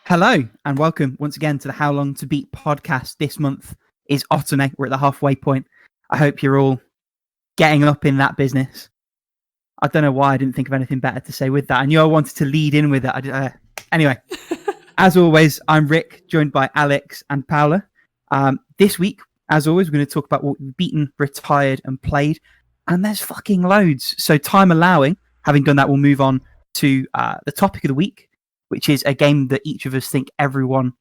Hello and welcome once again to the How Long to Beat podcast. This month is OtoMay. We're at the halfway point. I hope you're all getting up in that business. I don't know why I didn't think of anything better to say with that. I knew I wanted to lead in with it. Anyway, as always, I'm Rick, joined by Alex and Paula. This week, as always, we're going to talk about what we've beaten, retired and played. And there's fucking loads. So time allowing, having done that, we'll move on to the topic of the week, which is a game that each of us think everyone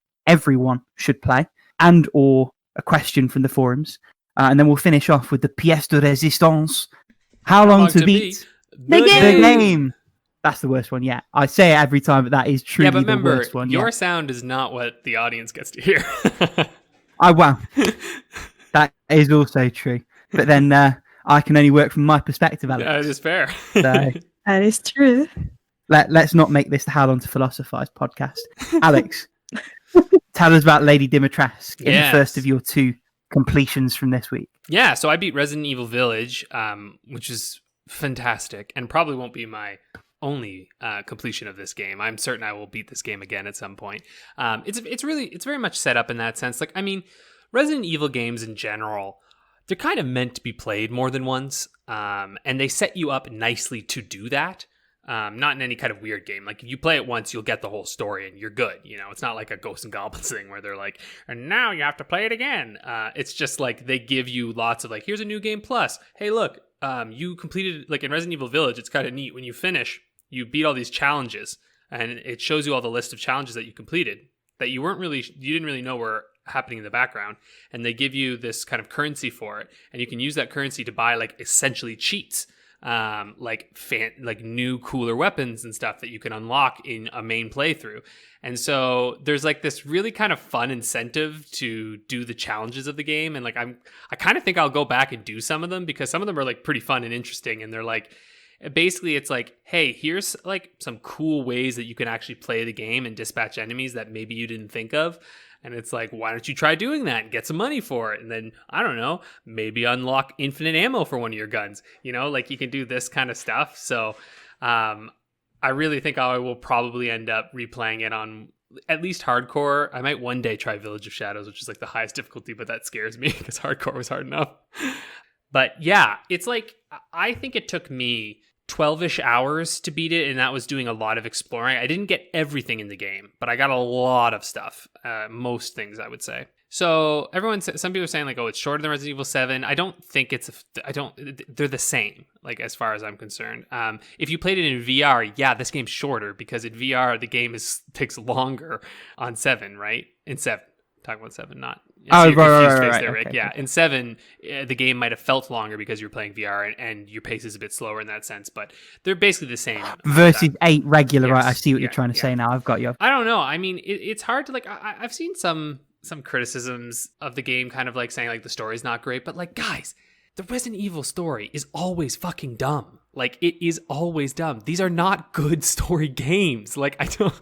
should play, and or a question from the forums. And then we'll finish off with the pièce de résistance. How long to beat the game? That's the worst one yet. I say it every time, but that is truly the worst one your yet. sound is not what the audience gets to hear. Oh, wow. That is also true. But then I can only work from my perspective, Alex. That is fair. So, that is true. Let's not make this the How Long to Philosophize podcast. Alex, tell us about Lady Dimitrescu in the first of your two completions from this week. Yeah, so I beat Resident Evil Village, which is fantastic, and probably won't be my only completion of this game. I'm certain I will beat this game again at some point. It's very much set up in that sense. Like, I mean, Resident Evil games in general, they're kind of meant to be played more than once, and they set you up nicely to do that. Not in any kind of weird game. Like, if you play it once, you'll get the whole story and you're good. You know, it's not like a Ghosts and Goblins thing where they're like, and now you have to play it again. It's just like they give you lots of like, here's a new game plus. Hey, look, you completed, like in Resident Evil Village, it's kind of neat. When you finish, you beat all these challenges and it shows you all the list of challenges that you completed that you didn't really know were happening in the background. And they give you this kind of currency for it. And you can use that currency to buy like essentially cheats. Like new cooler weapons and stuff that you can unlock in a main playthrough. And so there's like this really kind of fun incentive to do the challenges of the game. And like, I kind of think I'll go back and do some of them because some of them are like pretty fun and interesting. And they're like, basically it's like, hey, here's like some cool ways that you can actually play the game and dispatch enemies that maybe you didn't think of. And it's like, why don't you try doing that and get some money for it? And then, I don't know, maybe unlock infinite ammo for one of your guns. You know, like you can do this kind of stuff. So I really think I will probably end up replaying it on at least hardcore. I might one day try Village of Shadows, which is like the highest difficulty, but that scares me because hardcore was hard enough. But yeah, it's like, I think it took me 12-ish hours to beat it, and that was doing a lot of exploring. I didn't get everything in the game, but I got a lot of stuff. Most things, I would say. So some people are saying like, oh, it's shorter than Resident Evil 7. I don't think they're the same, like as far as I'm concerned. If you played it in VR, yeah, this game's shorter because in VR, the game takes longer on 7, right? In 7. Talking about 7, not... Oh, so right, there, Rick. Okay. Yeah, in 7, the game might have felt longer because you're playing VR and your pace is a bit slower in that sense, but they're basically the same. Versus 8 regular, Yes. right? I see what you're trying to say now. I've got you. I don't know. I mean, it's hard to, like, I've seen some criticisms of the game kind of like saying, like, the story's not great, but, like, guys, the Resident Evil story is always fucking dumb. Like, it is always dumb. These are not good story games. Like, I don't,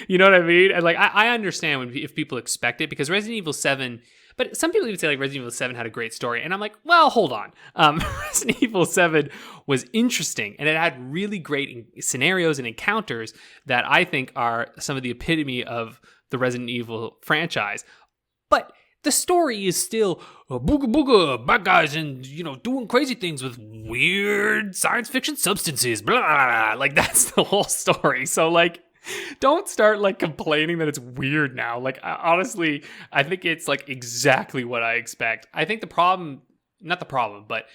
you know what I mean? And, like, I understand if people expect it, because Resident Evil 7... But some people even say like Resident Evil 7 had a great story. And I'm like, well, hold on. Resident Evil 7 was interesting. And it had really great scenarios and encounters that I think are some of the epitome of the Resident Evil franchise. But the story is still booga booga, bad guys and, you know, doing crazy things with weird science fiction substances. Blah, blah, blah. Like, that's the whole story. So, like, don't start like complaining that it's weird now. Like, honestly, I think it's like exactly what I expect. I think not the problem, but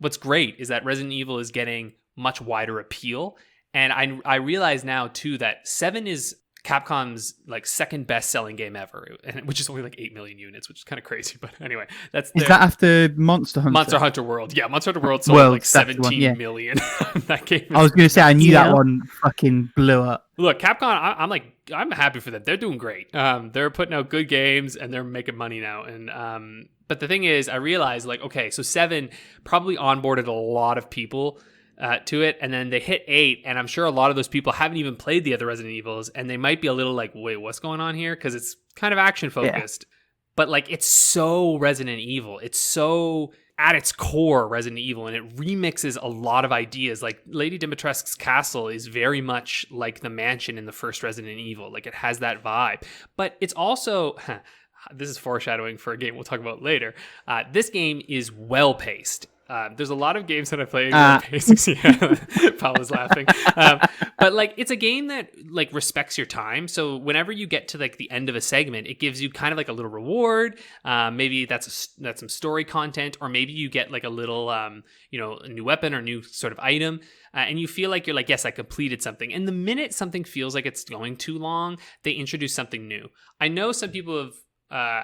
what's great is that Resident Evil is getting much wider appeal. And I realize now too that 7 is Capcom's like second best selling game ever, which is only like 8 million units, which is kind of crazy. But anyway, is that after Monster Hunter? Monster Hunter World. Yeah, Monster Hunter World sold like 17 million. That game. I was going to say, I knew that one fucking blew up. Look, Capcom, I'm happy for them. They're doing great. They're putting out good games and they're making money now. And but the thing is, I realized like, okay, so 7 probably onboarded a lot of people to it, and then they hit 8, and I'm sure a lot of those people haven't even played the other Resident Evils, and they might be a little like, wait, what's going on here? Because it's kind of action focused, but like it's so Resident Evil. It's so at its core Resident Evil, and it remixes a lot of ideas. Like Lady Dimitrescu's castle is very much like the mansion in the first Resident Evil. Like it has that vibe, but it's also this is foreshadowing for a game we'll talk about later. This game is well paced. There's a lot of games that I play in paced. Yeah, Paula's laughing. But like it's a game that like respects your time. So whenever you get to like the end of a segment, it gives you kind of like a little reward. Maybe that's some story content, or maybe you get like a little a new weapon or new sort of item, and you feel like you're like, yes, I completed something. And the minute something feels like it's going too long, they introduce something new. I know some people have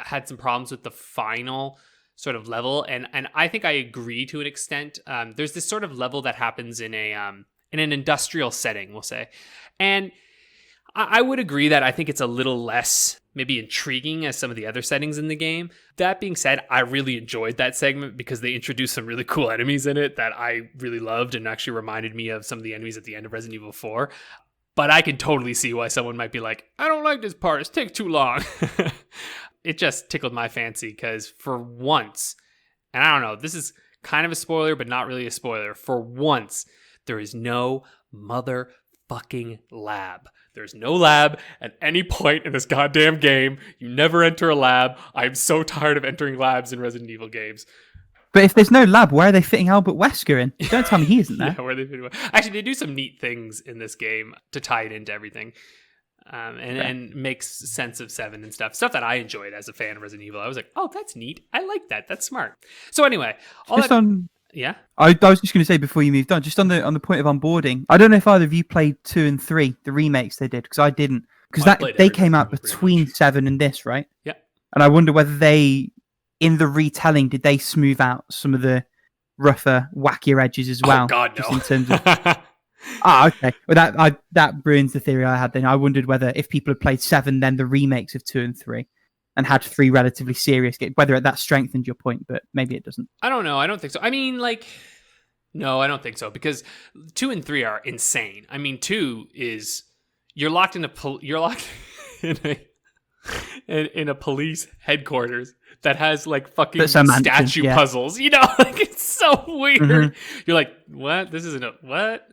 had some problems with the final sort of level, and I think I agree to an extent. There's this sort of level that happens in an industrial setting, we'll say, and I would agree that I think it's a little less maybe intriguing as some of the other settings in the game. That being said, I really enjoyed that segment because they introduced some really cool enemies in it that I really loved, and actually reminded me of some of the enemies at the end of Resident Evil 4. But I can totally see why someone might be like, I don't like this part, it's taking too long. It just tickled my fancy because for once, and I don't know, this is kind of a spoiler, but not really a spoiler. For once, there is no motherfucking lab. There's no lab at any point in this goddamn game. You never enter a lab. I'm so tired of entering labs in Resident Evil games. But if there's no lab, where are they fitting Albert Wesker in? Don't tell me he isn't there. Yeah, where are they fitting? Actually, they do some neat things in this game to tie it into everything. And makes sense of 7 and stuff that I enjoyed as a fan of Resident Evil. I was like, oh, that's neat. I like that. That's smart. So anyway, yeah. I was just going to say before you moved on, just on the point of onboarding. I don't know if either of you played 2 and 3, the remakes they did, because I didn't. Because they came out between 7 and this, right? Yeah. And I wonder whether they, in the retelling, did they smooth out some of the rougher, wackier edges as well? Oh God, no. Just in terms of. Okay. Well, that ruins the theory I had then. I wondered whether if people had played 7, then the remakes of 2 and 3, and had 3 relatively serious games, whether that strengthened your point, but maybe it doesn't. I don't know. I don't think so. I mean, like, no, I don't think so, because 2 and 3 are insane. I mean, 2 is you're locked in a police headquarters that has like fucking statue puzzles, like it's so weird. Mm-hmm. You're like, what? This isn't what?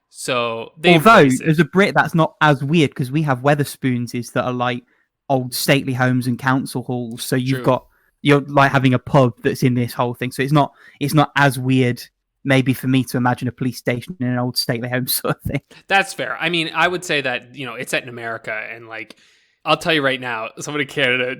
So although there's a Brit that's not as weird because we have Weatherspoons that are like old stately homes and council halls. So you're like having a pub that's in this whole thing. So it's not as weird. Maybe for me to imagine a police station in an old stately home sort of thing. That's fair. I mean, I would say that it's set in America, and like I'll tell you right now, someone in Canada,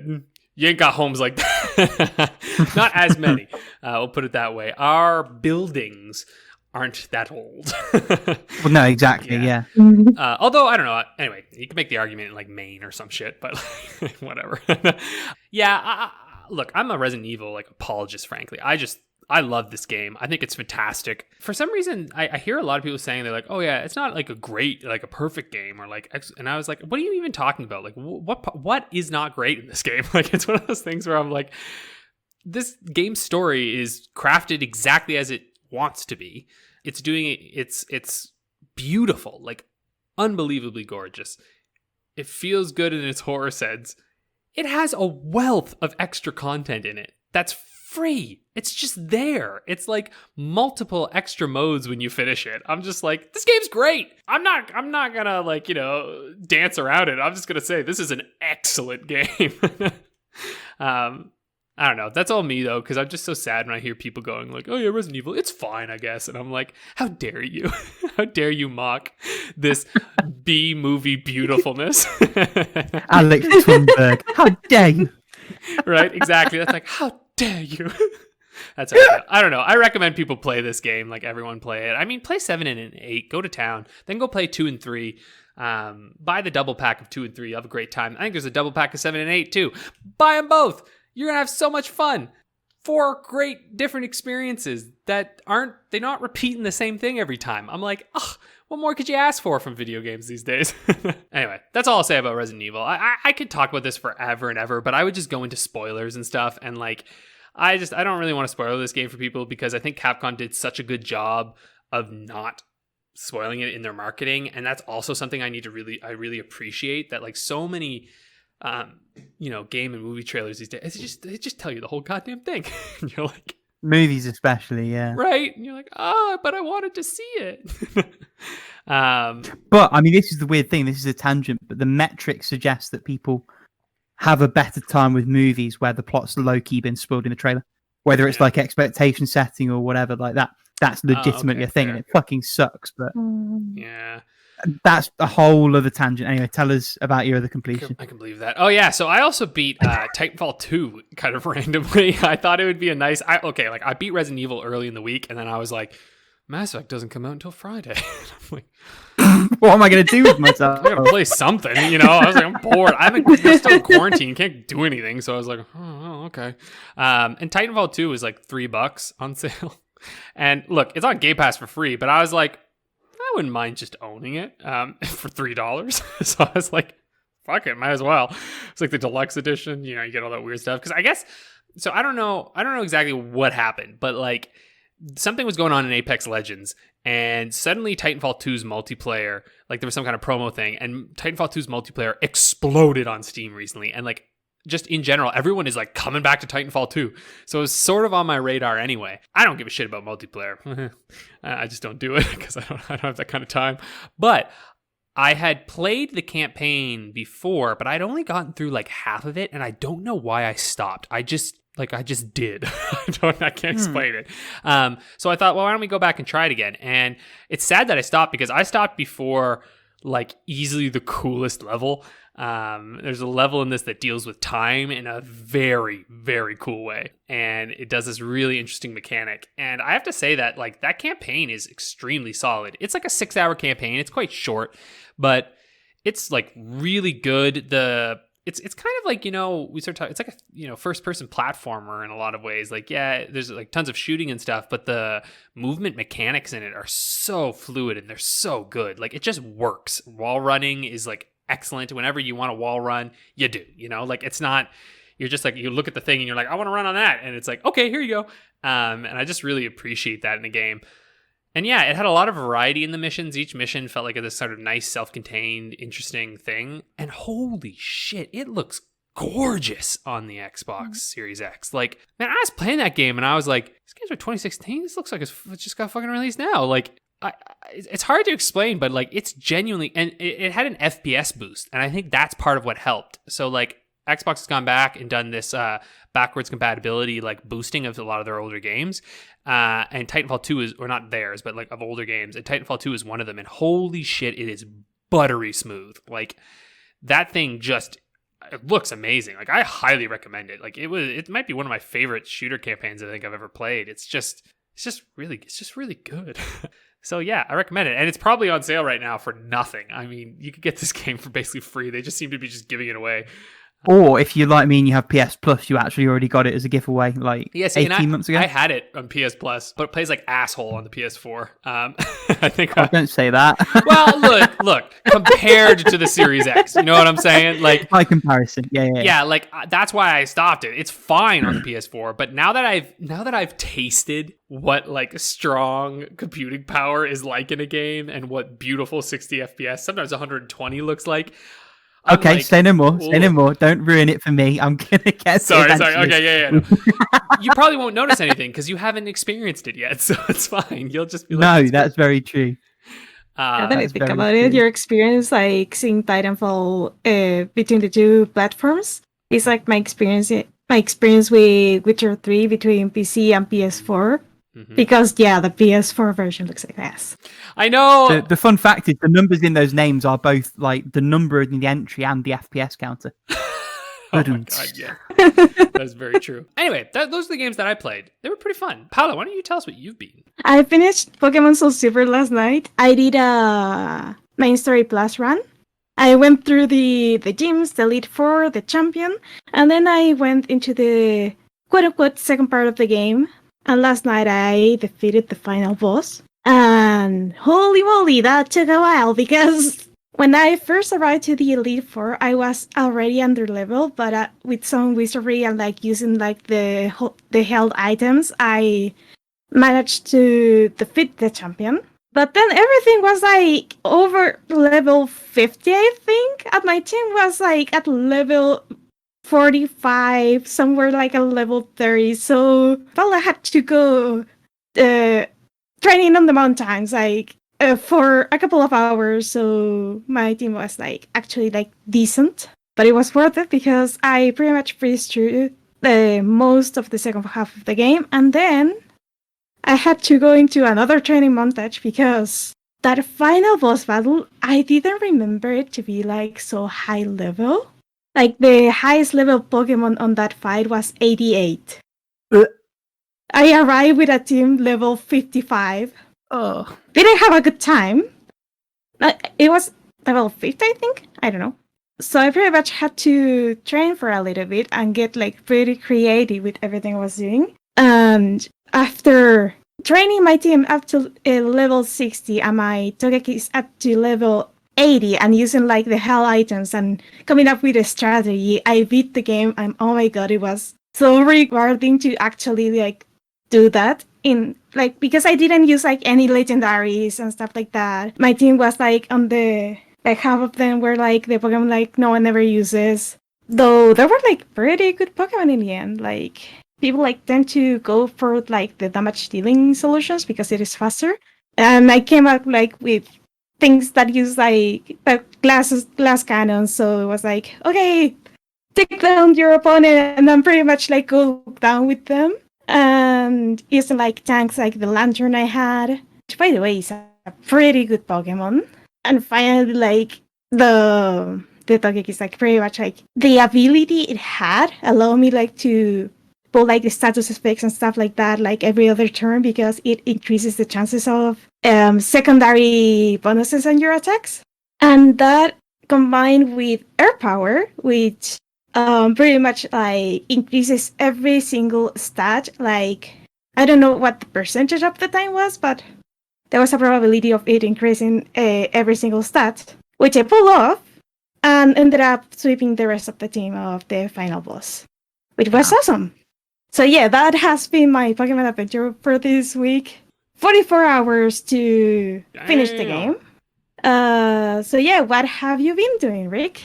you ain't got homes like that. Not as many. We'll put it that way. Our buildings aren't that old. Well, no, exactly, yeah. Although, I don't know. Anyway, you can make the argument in like Maine or some shit, but whatever. Yeah, look, I'm a Resident Evil like apologist, frankly. I love this game. I think it's fantastic. For some reason, I hear a lot of people saying they're like, "Oh yeah, it's not like a great, like a perfect game," or like, and I was like, "What are you even talking about? Like, what is not great in this game?" Like, it's one of those things where I'm like, this game's story is crafted exactly as it wants to be. It's doing it. It's beautiful, like unbelievably gorgeous. It feels good in its horror sense. It has a wealth of extra content in it. That's free. It's just there. It's like multiple extra modes when you finish it. I'm just like, this game's great. I'm not gonna like, dance around it. I'm just gonna say this is an excellent game. I don't know. That's all me though, because I'm just so sad when I hear people going like, "Oh yeah, Resident Evil, it's fine, I guess," and I'm like, "How dare you? How dare you mock this B movie beautifulness?" Alex Thunberg, how dare you? Right? Exactly. That's like, how dare you? That's how I feel. I don't know. I recommend people play this game. Like everyone play it. I mean, play 7 and 8. Go to town. Then go play 2 and 3. Buy the double pack of 2 and 3. You'll have a great time. I think there's a double pack of 7 and 8 too. Buy them both. You're going to have so much fun. 4 great different experiences that they're not repeating the same thing every time. I'm like, what more could you ask for from video games these days? Anyway, that's all I'll say about Resident Evil. I could talk about this forever and ever, but I would just go into spoilers and stuff. And like, I don't really want to spoil this game for people because I think Capcom did such a good job of not spoiling it in their marketing. And that's also something I really appreciate, that like so many game and movie trailers these days. They just tell you the whole goddamn thing. And you're like, movies especially, yeah. right? And you're like, but I wanted to see it. But I mean, this is the weird thing. This is a tangent, but the metrics suggest that people have a better time with movies where the plot's low-key been spoiled in the trailer. Whether it's like expectation setting or whatever like that. That's legitimately a thing, and it fucking sucks. But yeah, that's a whole other tangent. Anyway, tell us about your other completion. I can believe that. Oh yeah, so I also beat Titanfall 2 kind of randomly. I thought it would be I beat Resident Evil early in the week, and then I was like, Mass Effect doesn't come out until Friday. I'm like, what am I going to do with myself? I'm going to play something, I was like, I'm bored. I'm still in quarantine. You can't do anything. So I was like, oh, okay. And Titanfall 2 was like $3 on sale. And look, it's on Game Pass for free, but I was like, I wouldn't mind just owning it for $3. So I was like, fuck it, might as well. It's like the deluxe edition, you get all that weird stuff. Because I guess, so I don't know exactly what happened, but like something was going on in Apex Legends, and suddenly Titanfall 2's multiplayer, like there was some kind of promo thing, and Titanfall 2's multiplayer exploded on Steam recently, and like just in general, everyone is like coming back to Titanfall 2. So it was sort of on my radar anyway. I don't give a shit about multiplayer. I just don't do it because I don't have that kind of time. But I had played the campaign before, but I'd only gotten through like half of it, and I don't know why I stopped. I just did. I can't explain it. So I thought, well, why don't we go back and try it again? And it's sad that I stopped because I stopped before like easily the coolest level. There's a level in this that deals with time in a very, very cool way. And it does this really interesting mechanic. And I have to say that like that campaign is extremely solid. It's like a 6-hour campaign. It's quite short, but it's like really good. It's kind of like, we start talking, it's like a, first person platformer in a lot of ways. Like, yeah, there's like tons of shooting and stuff, but the movement mechanics in it are so fluid and they're so good. Like it just works. Wall running is like excellent. Whenever you want to wall run, you do, like it's not, you're just like, you look at the thing and you're like, I want to run on that. And it's like, okay, here you go. And I just really appreciate that in the game. And yeah, it had a lot of variety in the missions. Each mission felt like this sort of nice, self-contained, interesting thing. And holy shit, it looks gorgeous on the Xbox Series X. Like, man, I was playing that game and I was like, this game's from 2016? This looks like it's just got fucking released now. Like, it's hard to explain, but like, it's genuinely, and it had an FPS boost. And I think that's part of what helped. So like, Xbox has gone back and done this backwards compatibility, like boosting of a lot of their older games. And Titanfall 2 is, or not theirs, but like of older games. And Titanfall 2 is one of them. And holy shit, it is buttery smooth. Like that thing just, it looks amazing. Like I highly recommend it. Like it might be one of my favorite shooter campaigns I think I've ever played. It's just really good. So yeah, I recommend it. And it's probably on sale right now for nothing. I mean, you could get this game for basically free. They just seem to be just giving it away. Or if you're like me and you have PS Plus, you actually already got it as a giveaway like 18 months ago. I had it on PS Plus, but it plays like asshole on the PS4. I think. Don't say that. Well, look, compared to the Series X, you know what I'm saying? Like by comparison, yeah. Yeah, like that's why I stopped it. It's fine on the PS4, but now that I've tasted what like strong computing power is like in a game and what beautiful 60 FPS, sometimes 120 looks like. Okay, say no more. Say no more. Don't ruin it for me. I'm gonna get. Sorry. Okay, yeah. No. You probably won't notice anything because you haven't experienced it yet, so it's fine. You'll just be like, no, that's very true. Now that I think about it, your experience like seeing Titanfall between the two platforms is like my experience with Witcher 3 between PC and PS4. Mm-hmm. Because yeah, the PS4 version looks like this. I know. The fun fact is the numbers in those names are both like the number in the entry and the FPS counter. Oh my god, yeah, that's very true. Anyway, those are the games that I played. They were pretty fun. Paula, why don't you tell us what you've beaten? I finished Pokemon SoulSilver last night. I did a main story plus run. I went through the gyms, the Elite Four, the champion, and then I went into the quote-unquote second part of the game. And last night I defeated the final boss. And holy moly, that took a while because when I first arrived to the Elite Four, I was already under level, but with some wizardry and like using like the held items, I managed to defeat the champion. But then everything was like over level 50, I think. And my team was like at level 45, somewhere like a level 30. So Paula had to go training on the mountains like for a couple of hours. So my team was like actually like decent. But it was worth it because I pretty much breezed through most of the second half of the game. And then I had to go into another training montage because that final boss battle, I didn't remember it to be like so high level. Like the highest level Pokemon on that fight was 88. I arrived with a team level 55. Oh. Didn't have a good time. It was level 50, I think. I don't know. So I pretty much had to train for a little bit and get like pretty creative with everything I was doing. And after training my team up to level 60 and my Togekis up to level 80 and using like the hell items and coming up with a strategy, I beat the game and oh my god, it was so rewarding to actually like do that in like because I didn't use like any legendaries and stuff like that. My team was like on the like half of them were like the Pokemon like no one ever uses. Though there were like pretty good Pokemon in the end. Like people like tend to go for like the damage dealing solutions because it is faster. And I came up like with things that use like glass cannons. So it was like, okay, take down your opponent and then pretty much like go down with them. And using like tanks like the Lantern I had, which by the way is a pretty good Pokemon. And finally like the Togekiss is like pretty much like the ability it had allowed me like to pull like the status effects and stuff like that like every other turn because it increases the chances of secondary bonuses on your attacks. And that combined with air power, which pretty much like increases every single stat. Like I don't know what the percentage of the time was, but there was a probability of it increasing every single stat, which I pulled off and ended up sweeping the rest of the team of the final boss, which was awesome. So yeah, that has been my Pokemon adventure for this week. 44 hours to finish the game. So yeah, what have you been doing, Rick?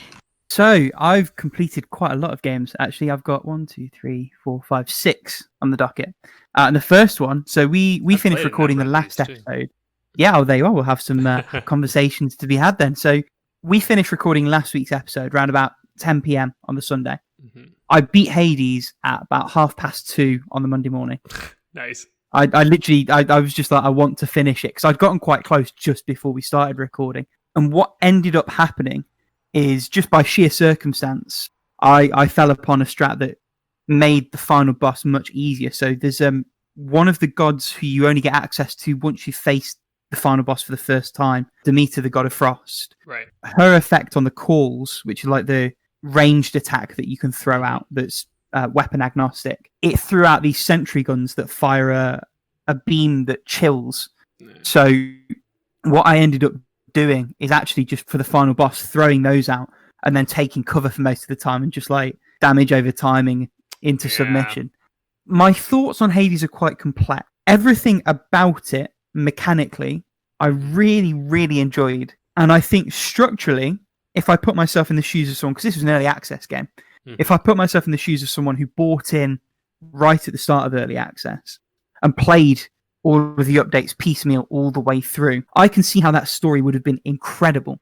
So I've completed quite a lot of games. Actually, I've got 1, 2, 3, 4, 5, 6 on the docket. And the first one, so we finished recording the last episode. Yeah, oh, there you are. We'll have some conversations to be had then. So we finished recording last week's episode around about 10 p.m. on the Sunday. Mm-hmm. I beat Hades at about 2:30 on the Monday morning. Nice. I literally, I was just like, I want to finish it because I'd gotten quite close just before we started recording. And what ended up happening is just by sheer circumstance, I fell upon a strat that made the final boss much easier. So there's one of the gods who you only get access to once you've faced the final boss for the first time, Demeter, the god of frost. Right. Her effect on the calls, which is like the ranged attack that you can throw out that's weapon agnostic, it threw out these sentry guns that fire a beam that chills. So what I ended up doing is actually just for the final boss throwing those out and then taking cover for most of the time and just like damage over timing into submission. My thoughts on Hades are quite complex. Everything about it mechanically I really, really enjoyed, and I think structurally, if I put myself in the shoes of someone, because this was an early access game, if I put myself in the shoes of someone who bought in right at the start of early access and played all of the updates piecemeal all the way through, I can see how that story would have been incredible.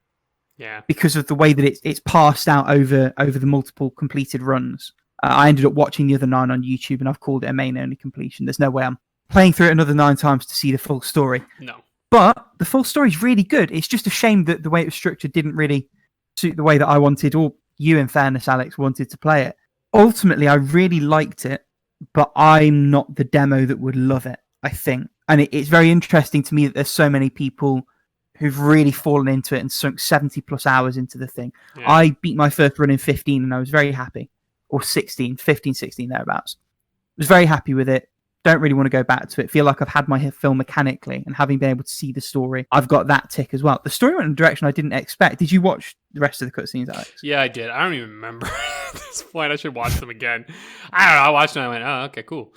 Yeah, because of the way that it's passed out over the multiple completed runs. I ended up watching the other 9 on YouTube, and I've called it a main-only completion. There's no way I'm playing through it another 9 times to see the full story. No. But the full story is really good. It's just a shame that the way it was structured didn't really suit the way that I wanted, or you, in fairness, Alex, wanted to play it. Ultimately, I really liked it, but I'm not the demo that would love it, I think. And it's very interesting to me that there's so many people who've really fallen into it and sunk 70-plus hours into the thing. Yeah. I beat my first run in 15, and I was very happy. Or 16, 15, 16, thereabouts. Was very happy with it. Don't really want to go back to it. Feel like I've had my fill mechanically, and having been able to see the story, I've got that tick as well. The story went in a direction I didn't expect. Did you watch the rest of the cutscenes, Alex? Yeah, I did. I don't even remember at this point. I should watch them again. I don't know. I watched them and I went, oh, okay, cool.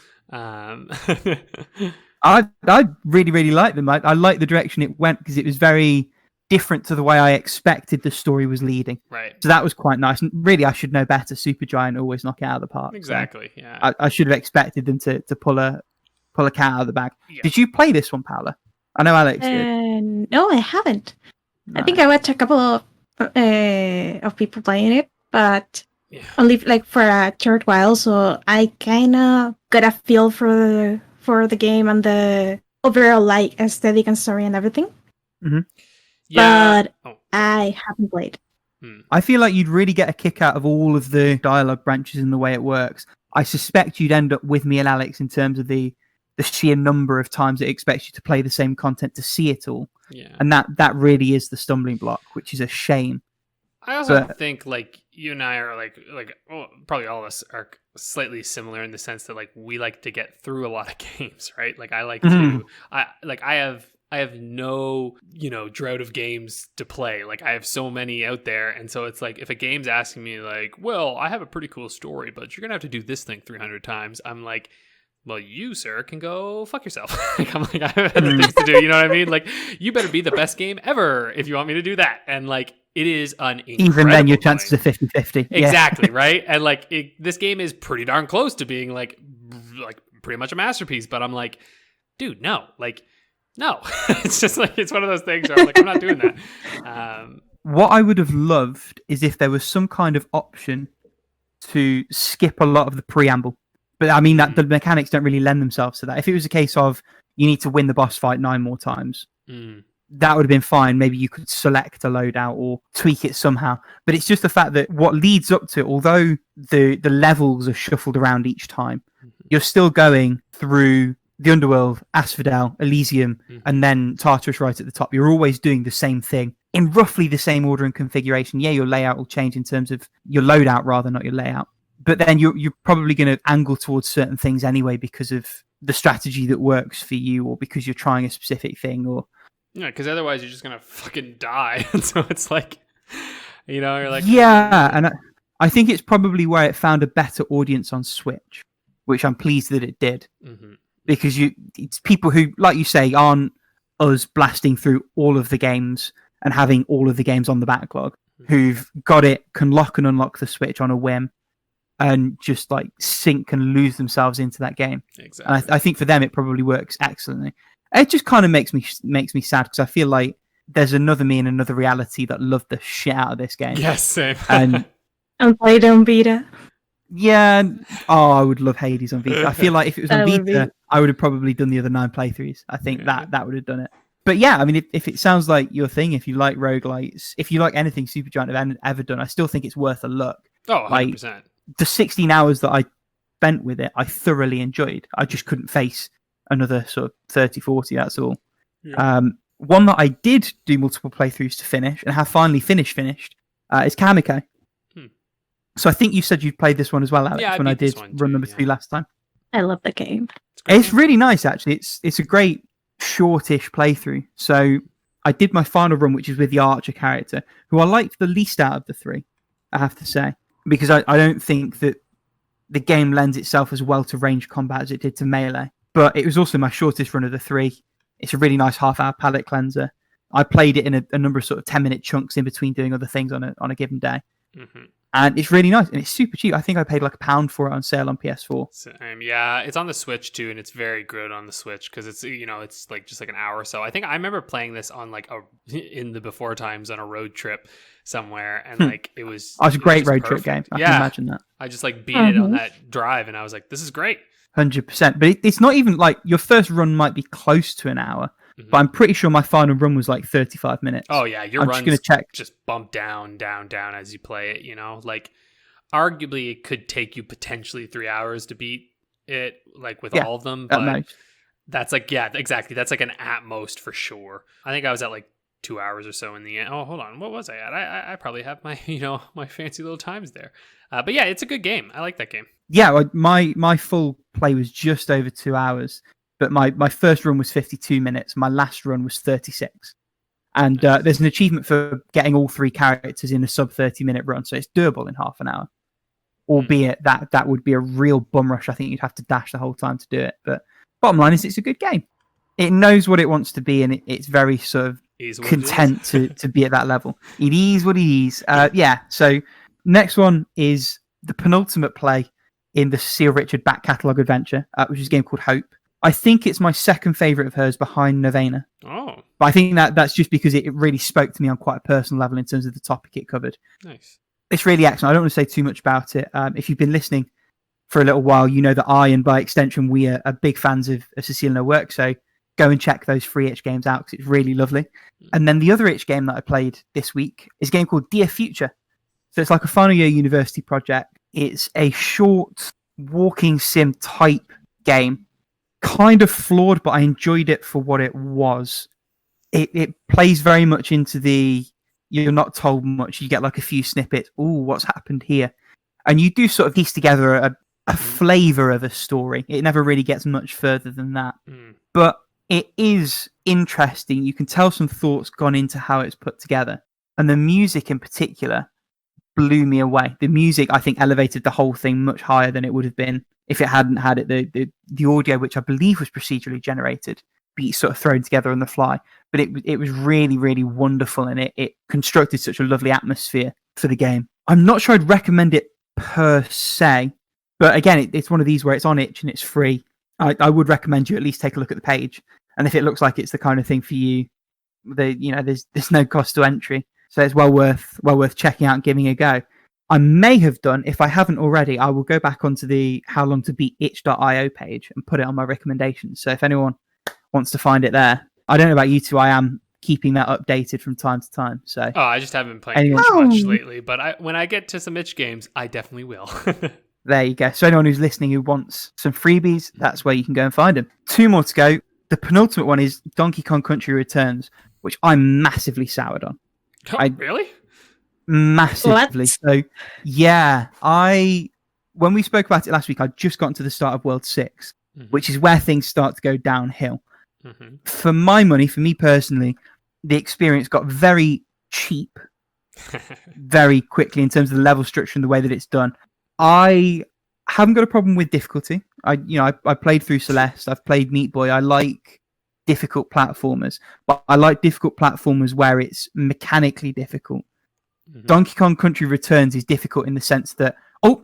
I really, really like them. I like the direction it went because it was very different to the way I expected the story was leading. Right. So that was quite nice. And really, I should know better. Supergiant always knock it out of the park. Exactly. So Yeah. I should have expected them to pull a cat out of the bag. Yeah. Did you play this one, Paula? I know Alex did. No, I haven't. No. I think I watched a couple of people playing it, but only like for a short while. So I kind of got a feel for the game and the overall like aesthetic and story and everything. Mm-hmm. Yeah. But I haven't played. I feel like you'd really get a kick out of all of the dialogue branches and the way it works. I suspect you'd end up with me and Alex in terms of the sheer number of times it expects you to play the same content to see it all. Yeah. And that really is the stumbling block, which is a shame. I also think like you and I are like probably all of us are slightly similar in the sense that like we like to get through a lot of games, right? Like I like to I have no, drought of games to play. Like I have so many out there. And so it's like, if a game's asking me like, well, I have a pretty cool story, but you're going to have to do this thing 300 times. I'm like, well, you, sir, can go fuck yourself. Like, I'm like, I have other things to do. You know what I mean? Like, you better be the best game ever if you want me to do that. And like, it is an incredible even then your chances game. are 50-50. Exactly, right? And like, this game is pretty darn close to being like pretty much a masterpiece. But I'm like, dude, no. Like, no. It's just like, it's one of those things where I'm like, I'm not doing that. What I would have loved is if there was some kind of option to skip a lot of the preamble. But I mean, that the mechanics don't really lend themselves to that. If it was a case of you need to win the boss fight 9 more times, that would have been fine. Maybe you could select a loadout or tweak it somehow. But it's just the fact that what leads up to, although the levels are shuffled around each time, you're still going through the Underworld, Asphodel, Elysium, and then Tartarus right at the top. You're always doing the same thing in roughly the same order and configuration. Yeah, your layout will change in terms of your loadout rather, not your layout. But then you're probably going to angle towards certain things anyway because of the strategy that works for you, or because you're trying a specific thing, or because otherwise you're just gonna fucking die. So it's like, you're like, and I think it's probably where it found a better audience on Switch, which I'm pleased that it did, because it's people who, like you say, aren't us blasting through all of the games and having all of the games on the backlog, who've got it, can lock and unlock the Switch on a whim, and just like sink and lose themselves into that game. Exactly. And I think for them it probably works excellently. It just kind of makes me sad because I feel like there's another me in another reality that loved the shit out of this game. Yes, same. And played on Vita. Yeah. Oh, I would love Hades on Vita. I feel like if it was on Vita, I would have probably done the other 9 playthroughs. I think that would have done it. But yeah, I mean, if it sounds like your thing, if you like roguelites, if you like anything Supergiant have ever done, I still think it's worth a look. Oh, 100%. Like, the 16 hours that I spent with it, I thoroughly enjoyed. I just couldn't face another sort of 30, 40, that's all. Yeah. One that I did do multiple playthroughs to finish, and have finally finished, is Kamiko. So I think you said you played this one as well, Alex, when I did run number 2 last time. I love the game. It's really nice, actually. It's a great, shortish playthrough. So I did my final run, which is with the Archer character, who I liked the least out of the 3, I have to say. Because I don't think that the game lends itself as well to range combat as it did to melee. But it was also my shortest run of the 3. It's a really nice half-hour palate cleanser. I played it in a number of sort of 10-minute chunks in between doing other things on a given day. And it's really nice, and it's super cheap. I think I paid like £1 for it on sale on PS4. Same. Yeah, it's on the Switch too, and it's very good on the Switch because it's it's like just like an hour or so. I think I remember playing this on like in the before times on a road trip somewhere, and like it was. Oh, it's a great road trip game. I can imagine that. I just like beat it on that drive, and I was like, "This is great." 100%. But it's not even like your first run might be close to an hour. But I'm pretty sure my final run was like 35 minutes. Oh, yeah. Your runs just bump down as you play it, Like, arguably, it could take you potentially 3 hours to beat it, like, with all of them. But that's like, yeah, exactly. That's like an at most for sure. I think I was at like 2 hours or so in the end. Oh, hold on. What was I at? I probably have my, my fancy little times there. But yeah, it's a good game. I like that game. Yeah, my full play was just over 2 hours. But my first run was 52 minutes. My last run was 36. And there's an achievement for getting all 3 characters in a sub 30-minute run. So it's doable in half an hour. Albeit that would be a real bum rush. I think you'd have to dash the whole time to do it. But bottom line is it's a good game. it knows what it wants to be, and it's very sort of content to be at that level. It is what it is. So next one is the penultimate play in the Cecile Richard back catalogue adventure, which is a game called Hope. I think it's my second favourite of hers behind Novena. Oh. But I think that's just because it really spoke to me on quite a personal level in terms of the topic it covered. Nice. It's really excellent. I don't want to say too much about it. If you've been listening for a little while, you know that I, and by extension, we are big fans of Cecile and her work. So go and check those free itch games out because it's really lovely. And then the other itch game that I played this week is a game called Dear Future. So it's like a final year university project. It's a short walking sim type game. Kind of flawed, but I enjoyed it for what it was. It plays very much into the you're not told much. You get like a few snippets. Ooh, what's happened here? And you do sort of piece together a flavour of a story. It never really gets much further than that. But it is interesting. You can tell some thoughts gone into how it's put together. And the music in particular blew me away. The music, I think, elevated the whole thing much higher than it would have been if it hadn't had it. The audio, which I believe was procedurally generated, beats sort of thrown together on the fly. But it was really, really wonderful, and it constructed such a lovely atmosphere for the game. I'm not sure I'd recommend it per se, but again, it's one of these where it's on itch and it's free. I would recommend you at least take a look at the page, and if it looks like it's the kind of thing for you, there's no cost to entry, so it's well worth checking out and giving a go. I may have done, if I haven't already, I will go back onto the How Long to Beat itch.io page and put it on my recommendations. So if anyone wants to find it there, I don't know about you two, I am keeping that updated from time to time. So I just haven't been playing much lately, but when I get to some itch games, I definitely will. There you go. So anyone who's listening who wants some freebies, that's where you can go and find them. 2 more to go. The penultimate one is Donkey Kong Country Returns, which I'm massively soured on. Really? Massively. What? So, yeah, when we spoke about it last week, I'd just gotten to the start of World 6, which is where things start to go downhill. For my money, for me personally, the experience got very cheap very quickly in terms of the level structure and the way that it's done. I haven't got a problem with difficulty. I played through Celeste. I've played Meat Boy. I like difficult platformers, but I like difficult platformers where it's mechanically difficult. Donkey Kong Country Returns is difficult in the sense that,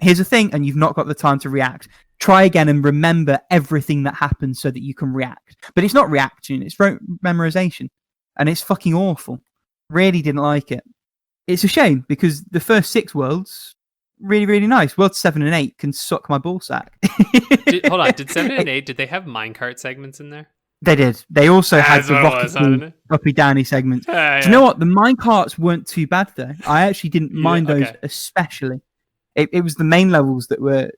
here's a thing, and you've not got the time to react. Try again and remember everything that happens so that you can react. But it's not reaction, it's memorization. And it's fucking awful. Really didn't like it. It's a shame, because the first 6 worlds, really, really nice. World 7 and 8 can suck my ballsack. Hold on, did 7 and 8, did they have minecart segments in there? They did. They also had the rocky downy segments. Do you know what? The minecarts weren't too bad though. I actually didn't mind those especially. It was the main levels that were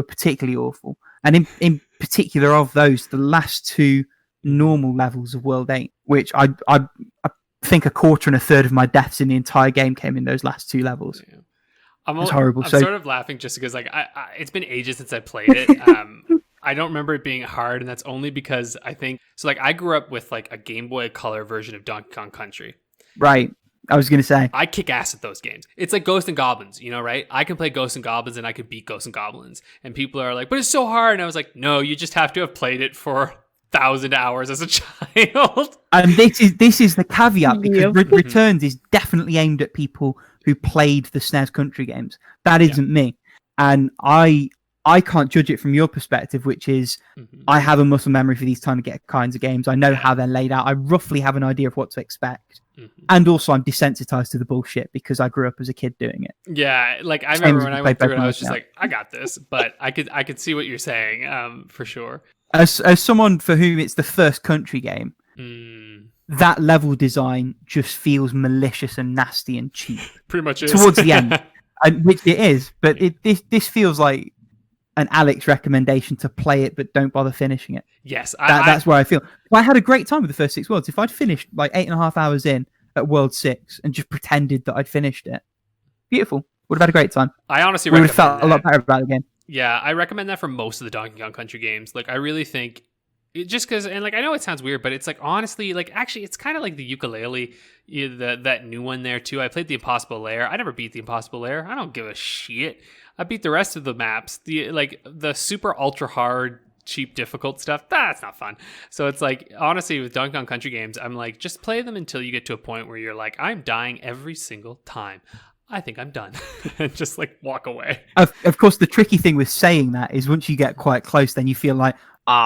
particularly awful, and in particular of those, the last 2 normal levels of World 8, which I think a quarter and a third of my deaths in the entire game came in those last 2 levels. Yeah. It's horrible. I'm sort of laughing just because it's been ages since I played it. I don't remember it being hard, and that's only because I think so. Like, I grew up with like a Game Boy Color version of Donkey Kong Country. Right. I was going to say, I kick ass at those games. It's like Ghosts and Goblins, right? I can play Ghosts and Goblins, and I could beat Ghosts and Goblins. And people are like, "But it's so hard." And I was like, "No, you just have to have played it for 1,000 hours as a child." And this is the caveat, because Returns is definitely aimed at people who played the SNES Country games. That isn't me, and I can't judge it from your perspective, which is I have a muscle memory for these kinds of games. I know how they're laid out. I roughly have an idea of what to expect. And also I'm desensitized to the bullshit because I grew up as a kid doing it. Yeah, like I remember when I went through it, I was just like, I got this. But I could see what you're saying, for sure. As someone for whom it's the first country game, that level design just feels malicious and nasty and cheap. Pretty much is. Towards the end, which it is. But this feels like an Alex recommendation to play it, but don't bother finishing it. Yes. That's where I feel. I had a great time with the first 6 worlds. If I'd finished like 8.5 hours in at World 6 and just pretended that I'd finished it, beautiful. Would have had a great time. I honestly would have felt a lot better about it again. Yeah, I recommend that for most of the Donkey Kong Country games. Like, I really think, just because, and like, I know it sounds weird, but it's like, honestly, like, actually, it's kind of like the ukulele, that new one there too. I played the Impossible Lair. I never beat the Impossible Lair. I don't give a shit. I beat the rest of the maps. The super ultra hard cheap, difficult stuff, that's not fun. So it's like, honestly, with Donkey Kong Country games, I'm like, just play them until you get to a point where you're like, I'm dying every single time. I think I'm done. And just like walk away. Of course, the tricky thing with saying that is once you get quite close, then you feel like,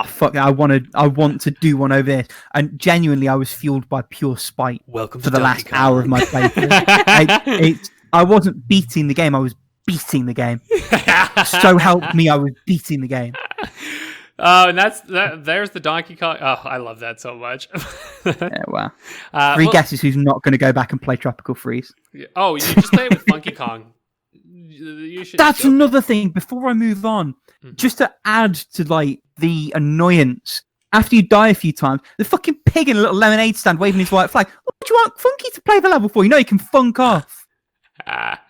fuck, I want to do one over this. And genuinely, I was fueled by pure spite Welcome for to the Donkey last Kong. hour of my playthrough. I wasn't beating the game, I was beating the game. So help me, I was beating the game. Oh, and there's the Donkey Kong. Oh, I love that so much. Yeah, wow. Three guesses who's not going to go back and play Tropical Freeze. Oh, you just play it with Funky Kong. That's another thing. Before I move on, just to add to like the annoyance, after you die a few times, the fucking pig in a little lemonade stand waving his white flag. What do you want Funky to play the level for? You know he can funk off. Part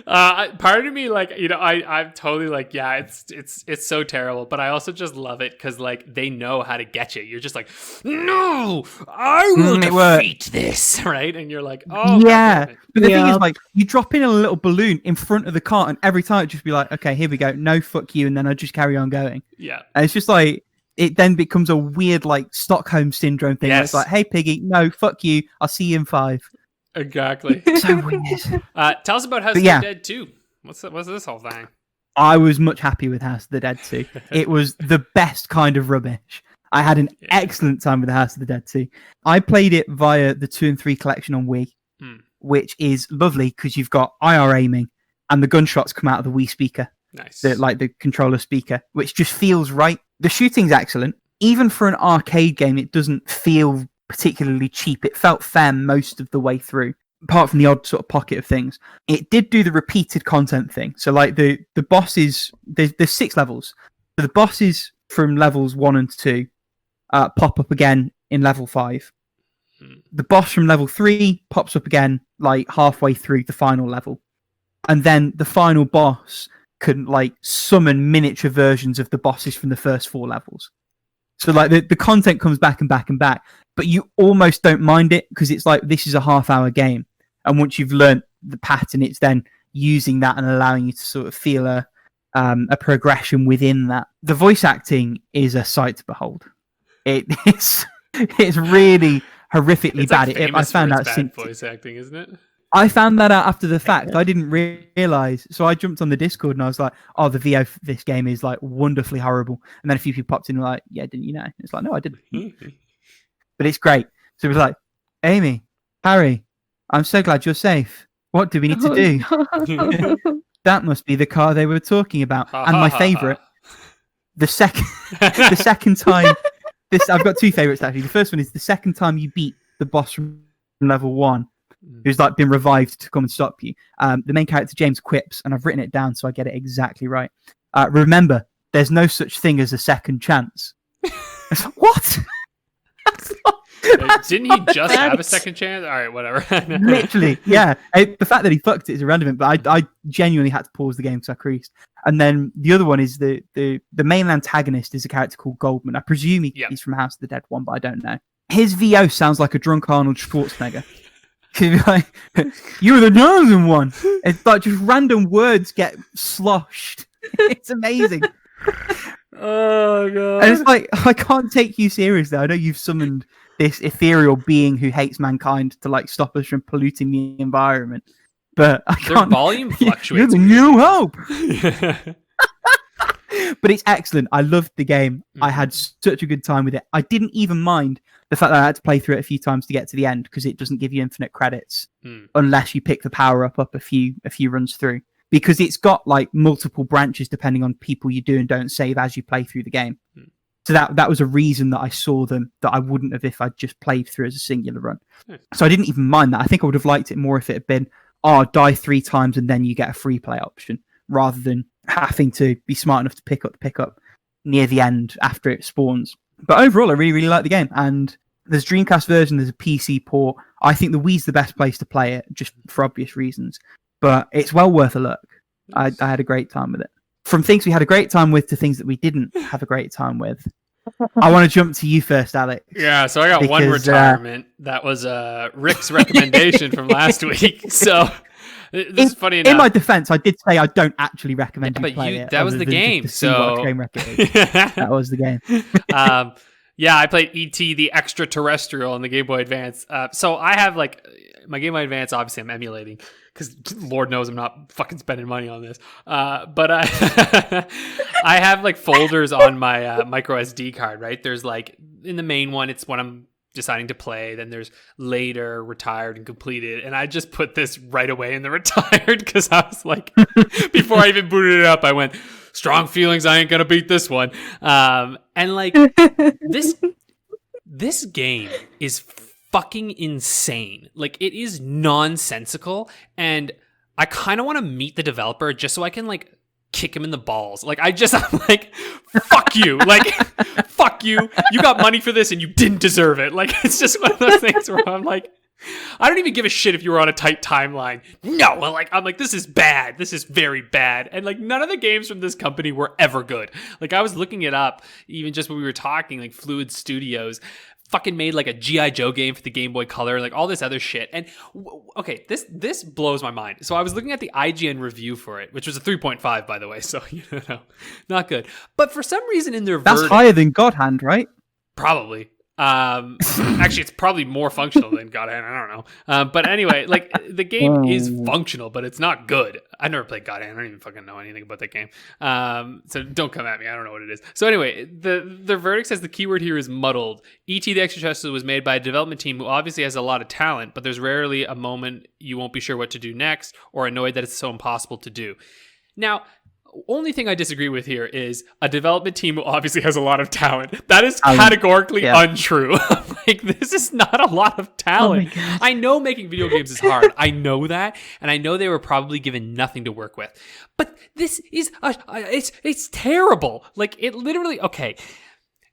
of me, like, you know, I'm totally like, yeah, it's so terrible, but I also just love it because like they know how to get you. You're just like, no, I will defeat this, right? And you're like, oh yeah. But the thing is, like, you drop in a little balloon in front of the cart, and every time it just be like, okay, here we go, no, fuck you, and then I just carry on going. Yeah, and it's just like it then becomes a weird like Stockholm syndrome thing. Yes. It's like, hey, piggy, no, fuck you, I'll see you in 5. Exactly. So weird. Tell us about House of the Dead 2. What's this whole thing? I was much happy with House of the Dead 2. It was the best kind of rubbish. I had an excellent time with the House of the Dead 2. I played it via the 2 and 3 collection on Wii, which is lovely because you've got IR aiming and the gunshots come out of the Wii speaker. Nice. The controller speaker, which just feels right. The shooting's excellent. Even for an arcade game, it doesn't feel particularly cheap. It felt fair most of the way through, apart from the odd sort of pocket of things. It did do the repeated content thing. So like the bosses, there's 6 levels. So the bosses from levels 1 and 2 pop up again in level 5. The boss from level 3 pops up again like halfway through the final level. And then the final boss can like summon miniature versions of the bosses from the first 4 levels. So like the content comes back and back and back, but you almost don't mind it because it's like this is a half-hour game, and once you've learnt the pattern, it's then using that and allowing you to sort of feel a progression within that. The voice acting is a sight to behold. It's really horrifically bad. I found out bad voice acting, isn't it? I found that out after the fact. I didn't realize. So I jumped on the Discord and I was like, oh, the VO for this game is like wonderfully horrible. And then a few people popped in and were like, yeah, didn't you know? It's like, no, I didn't. But it's great. So it was like, Amy, Harry, I'm so glad you're safe. What do we need to do? That must be the car they were talking about. And my favorite, the second time, I've got 2 favorites actually. The first one is the second time you beat the boss from level 1. Who's like been revived to come and stop you. The main character, James, quips, and I've written it down so I get it exactly right. Remember, there's no such thing as a second chance. It's like, what? Didn't he just have a second chance? All right, whatever. Literally, yeah. The fact that he fucked it is irrelevant, but I genuinely had to pause the game because I creased. And then the other one is the main antagonist is a character called Goldman. I presume he's from House of the Dead 1, but I don't know. His VO sounds like a drunk Arnold Schwarzenegger. Like, you're the chosen one. It's like just random words get sloshed. It's amazing. Oh god! And it's like I can't take you seriously. I know you've summoned this ethereal being who hates mankind to like stop us from polluting the environment, but I can't. Their volume fluctuates. You're the new hope. But it's excellent. I loved the game. I had such a good time with it. I didn't even mind the fact that I had to play through it a few times to get to the end because it doesn't give you infinite credits unless you pick the power up a few runs through. Because it's got like multiple branches depending on people you do and don't save as you play through the game. So that was a reason that I saw them that I wouldn't have if I'd just played through as a singular run. So I didn't even mind that. I think I would have liked it more if it had been, die 3 times and then you get a free play option rather than having to be smart enough to pick up near the end after it spawns. But overall, I really, really like the game. And there's Dreamcast version, there's a PC port. I think the Wii's the best place to play it, just for obvious reasons. But it's well worth a look. Nice. I had a great time with it. From things we had a great time with to things that we didn't have a great time with. I want to jump to you first, Alex. Yeah, so I got one retirement. That was Rick's recommendation from last week. So This is funny enough. In my defense, I did say I don't actually recommend Yeah, you but play it. that was other the than just game, to see what a so- train wreck it is. That was the game. Yeah, I played E.T. the Extraterrestrial on the Game Boy Advance. So I have like my Game Boy Advance. Obviously, I'm emulating because Lord knows I'm not fucking spending money on this. But I I have like folders on my micro SD card. Right, there's like in the main one, it's what I'm deciding to play. Then there's later, retired, and completed. And I just put this right away in the retired because I was like, before I even booted it up, I went, strong feelings, I ain't gonna beat this one. And like this game is fucking insane. Like it is nonsensical, and I kind of want to meet the developer just so I can like kick him in the balls. Like I'm like, fuck you. Like, fuck you. You got money for this and you didn't deserve it. Like, it's just one of those things where I'm like, I don't even give a shit if you were on a tight timeline. No, well, like, I'm like, this is bad. This is very bad. And like, none of the games from this company were ever good. Like, I was looking it up, even just when we were talking, like Fluid Studios fucking made like a G.I. Joe game for the Game Boy Color, like all this other shit. And okay, this blows my mind. So I was looking at the IGN review for it, which was a 3.5, by the way. So, you know, not good. But for some reason in their That's verdict, higher than God Hand, right? probably. Actually, it's probably more functional than God Hand. I don't know. But anyway, like the game is functional, but it's not good. I never played God Hand. I don't even fucking know anything about that game. So don't come at me. I don't know what it is. So anyway, the verdict says the keyword here is muddled. E.T. the Extraterrestrial was made by a development team who obviously has a lot of talent, but there's rarely a moment you won't be sure what to do next or annoyed that it's so impossible to do. Now, only thing I disagree with here is a development team who obviously has a lot of talent. That is categorically untrue. Like, this is not a lot of talent. Oh I know making video games is hard. I know that. And I know they were probably given nothing to work with. But this is, it's terrible. Like, it literally, okay.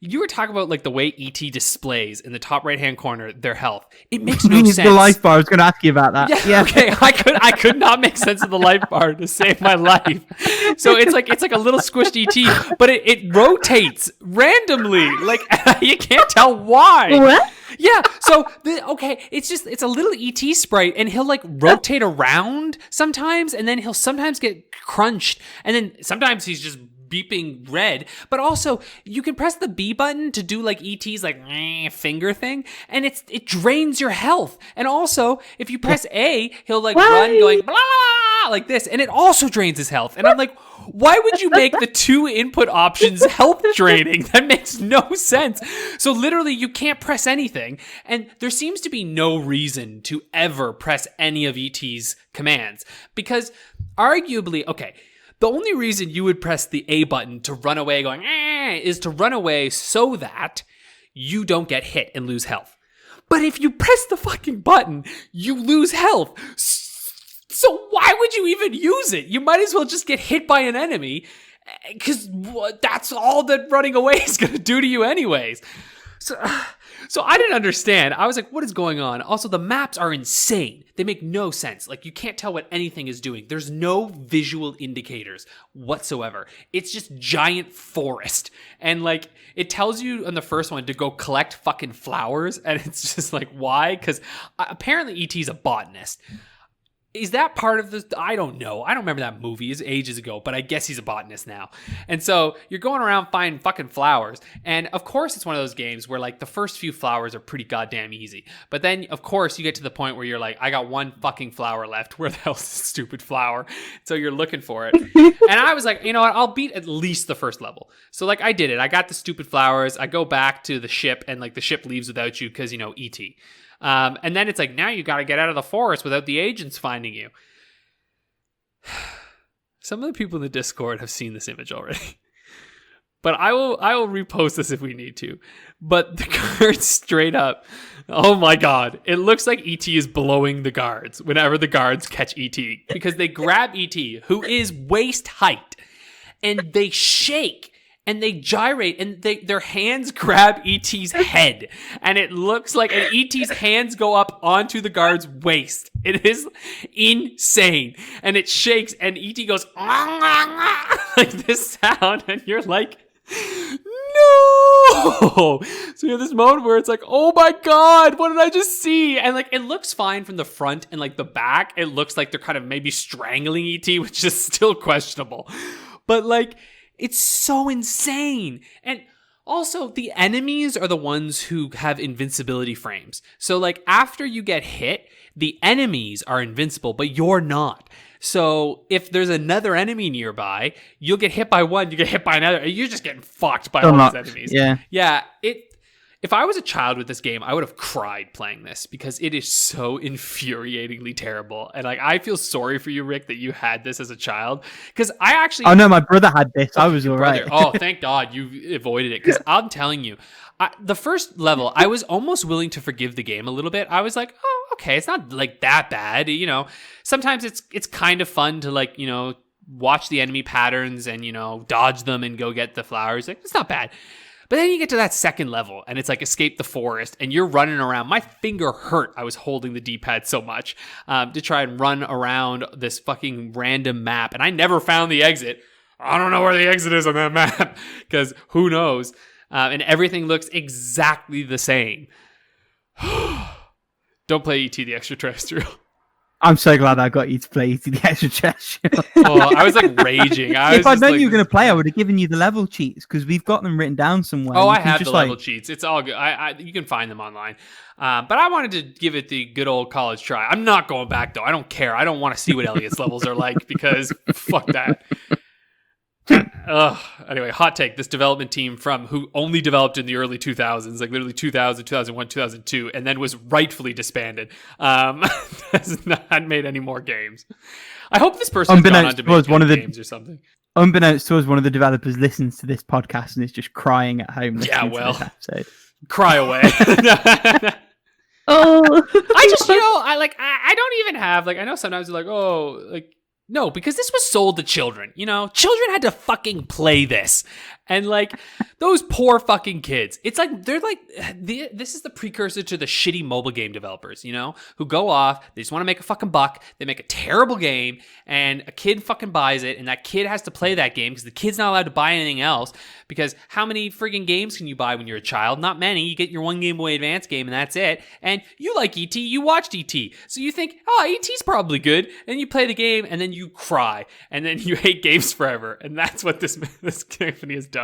You were talking about like the way E.T. displays in the top right-hand corner their health. It makes no sense. The life bar. I was going to ask you about that. Yeah. Okay. I could not make sense of the life bar to save my life. So it's like a little squished E.T., but it rotates randomly. Like you can't tell why. What? Yeah. So it's a little ET sprite, and he'll like rotate around sometimes, and then he'll sometimes get crunched, and then sometimes he's just beeping red. But also you can press the B button to do like ET's like finger thing, and it drains your health. And also if you press A, he'll like run going blah, blah, like this, and it also drains his health. And I'm like, why would you make the two input options health draining? That makes no sense. So literally you can't press anything, and there seems to be no reason to ever press any of ET's commands, because arguably, okay, the only reason you would press the A button to run away going, is to run away so that you don't get hit and lose health. But if you press the fucking button, you lose health. So why would you even use it? You might as well just get hit by an enemy, because that's all that running away is going to do to you anyways. So I didn't understand. I was like, what is going on? Also, the maps are insane. They make no sense. Like, you can't tell what anything is doing. There's no visual indicators whatsoever. It's just giant forest. And, like, it tells you on the first one to go collect fucking flowers. And it's just like, why? Because apparently E.T.'s a botanist. Is that part of this? I don't know. I don't remember that movie. It was ages ago, but I guess he's a botanist now. And so you're going around finding fucking flowers. And of course, it's one of those games where like the first few flowers are pretty goddamn easy. But then, of course, you get to the point where you're like, I got one fucking flower left. Where the hell's this stupid flower? So you're looking for it. And I was like, you know what? I'll beat at least the first level. So like I did it. I got the stupid flowers. I go back to the ship, and like the ship leaves without you because, you know, E.T. And then it's like, now you got to get out of the forest without the agents finding you. Some of the people in the Discord have seen this image already, but I will repost this if we need to. But the guards straight up, oh my God, it looks like E.T. is blowing the guards whenever the guards catch E.T. because they grab E.T., who is waist height, and they shake. And they gyrate, and their hands grab E.T.'s head. And it looks like E.T.'s hands go up onto the guard's waist. It is insane. And it shakes, and E.T. goes, like this sound, and you're like, no! no. So you have this moment where it's like, oh my God, what did I just see? And like, it looks fine from the front and like the back. It looks like they're kind of maybe strangling ET, which is still questionable. But like, it's so insane. And also, the enemies are the ones who have invincibility frames. So like, after you get hit, the enemies are invincible, but you're not. So if there's another enemy nearby, you'll get hit by one, you get hit by another, and you're just getting fucked by all these enemies. Yeah. If I was a child with this game, I would have cried playing this because it is so infuriatingly terrible. And like, I feel sorry for you, Rick, that you had this as a child. Because I actually... Oh no, my brother had this. I was all right. Oh, thank God you avoided it. Because I'm telling you, the first level, I was almost willing to forgive the game a little bit. I was like, oh, okay, it's not like that bad. You know, sometimes it's kind of fun to like, you know, watch the enemy patterns and, you know, dodge them and go get the flowers. Like, it's not bad. But then you get to that second level and it's like escape the forest and you're running around. My finger hurt. I was holding the D-pad so much to try and run around this fucking random map. And I never found the exit. I don't know where the exit is on that map because who knows? And everything looks exactly the same. Don't play E.T. the Extraterrestrial. I'm so glad I got you to play E.T. the Extraterrestrial. Oh, I was like raging. If I'd known you were going to play, I would have given you the level cheats because we've got them written down somewhere. Oh, I have the level cheats. It's all good. You can find them online. But I wanted to give it the good old college try. I'm not going back, though. I don't care. I don't want to see what Elliot's levels are like because fuck that. Anyway, hot take. This development team who only developed in the early 2000s, like literally 2000, 2001, 2002, and then was rightfully disbanded, has not made any more games. I hope this person has gone on to make one of the games or something. Unbeknownst to us, one of the developers listens to this podcast and is just crying at home. Yeah, well, cry away. Oh, I just, you know, I don't even have, like, I know sometimes you're like, oh, like, no, because this was sold to children, you know? Children had to fucking play this. And, like, those poor fucking kids. It's like, they're like, this is the precursor to the shitty mobile game developers, you know? Who go off, they just want to make a fucking buck, they make a terrible game, and a kid fucking buys it, and that kid has to play that game because the kid's not allowed to buy anything else. Because how many friggin' games can you buy when you're a child? Not many. You get your one Game Boy Advance game, and that's it. And you like E.T., you watched E.T., so you think, oh, E.T.'s probably good. And you play the game, and then you cry, and then you hate games forever. And that's what this company has done.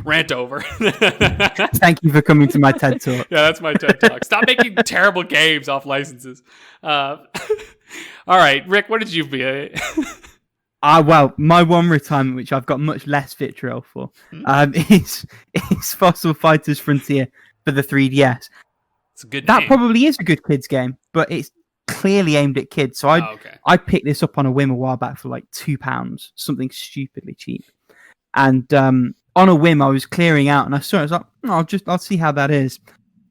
Rant over. Thank you for coming to my TED Talk. Yeah, that's my TED Talk. Stop making terrible games off licenses. All right, Rick, what did you be? Well, my one retirement, which I've got much less vitriol for, is Fossil Fighters Frontier for the 3DS. It's a good That name. probably is a good kids game, but it's clearly aimed at kids. So I picked this up on a whim a while back for like £2, something stupidly cheap. And on a whim, I was clearing out and I saw it. I was like, I'll see how that is.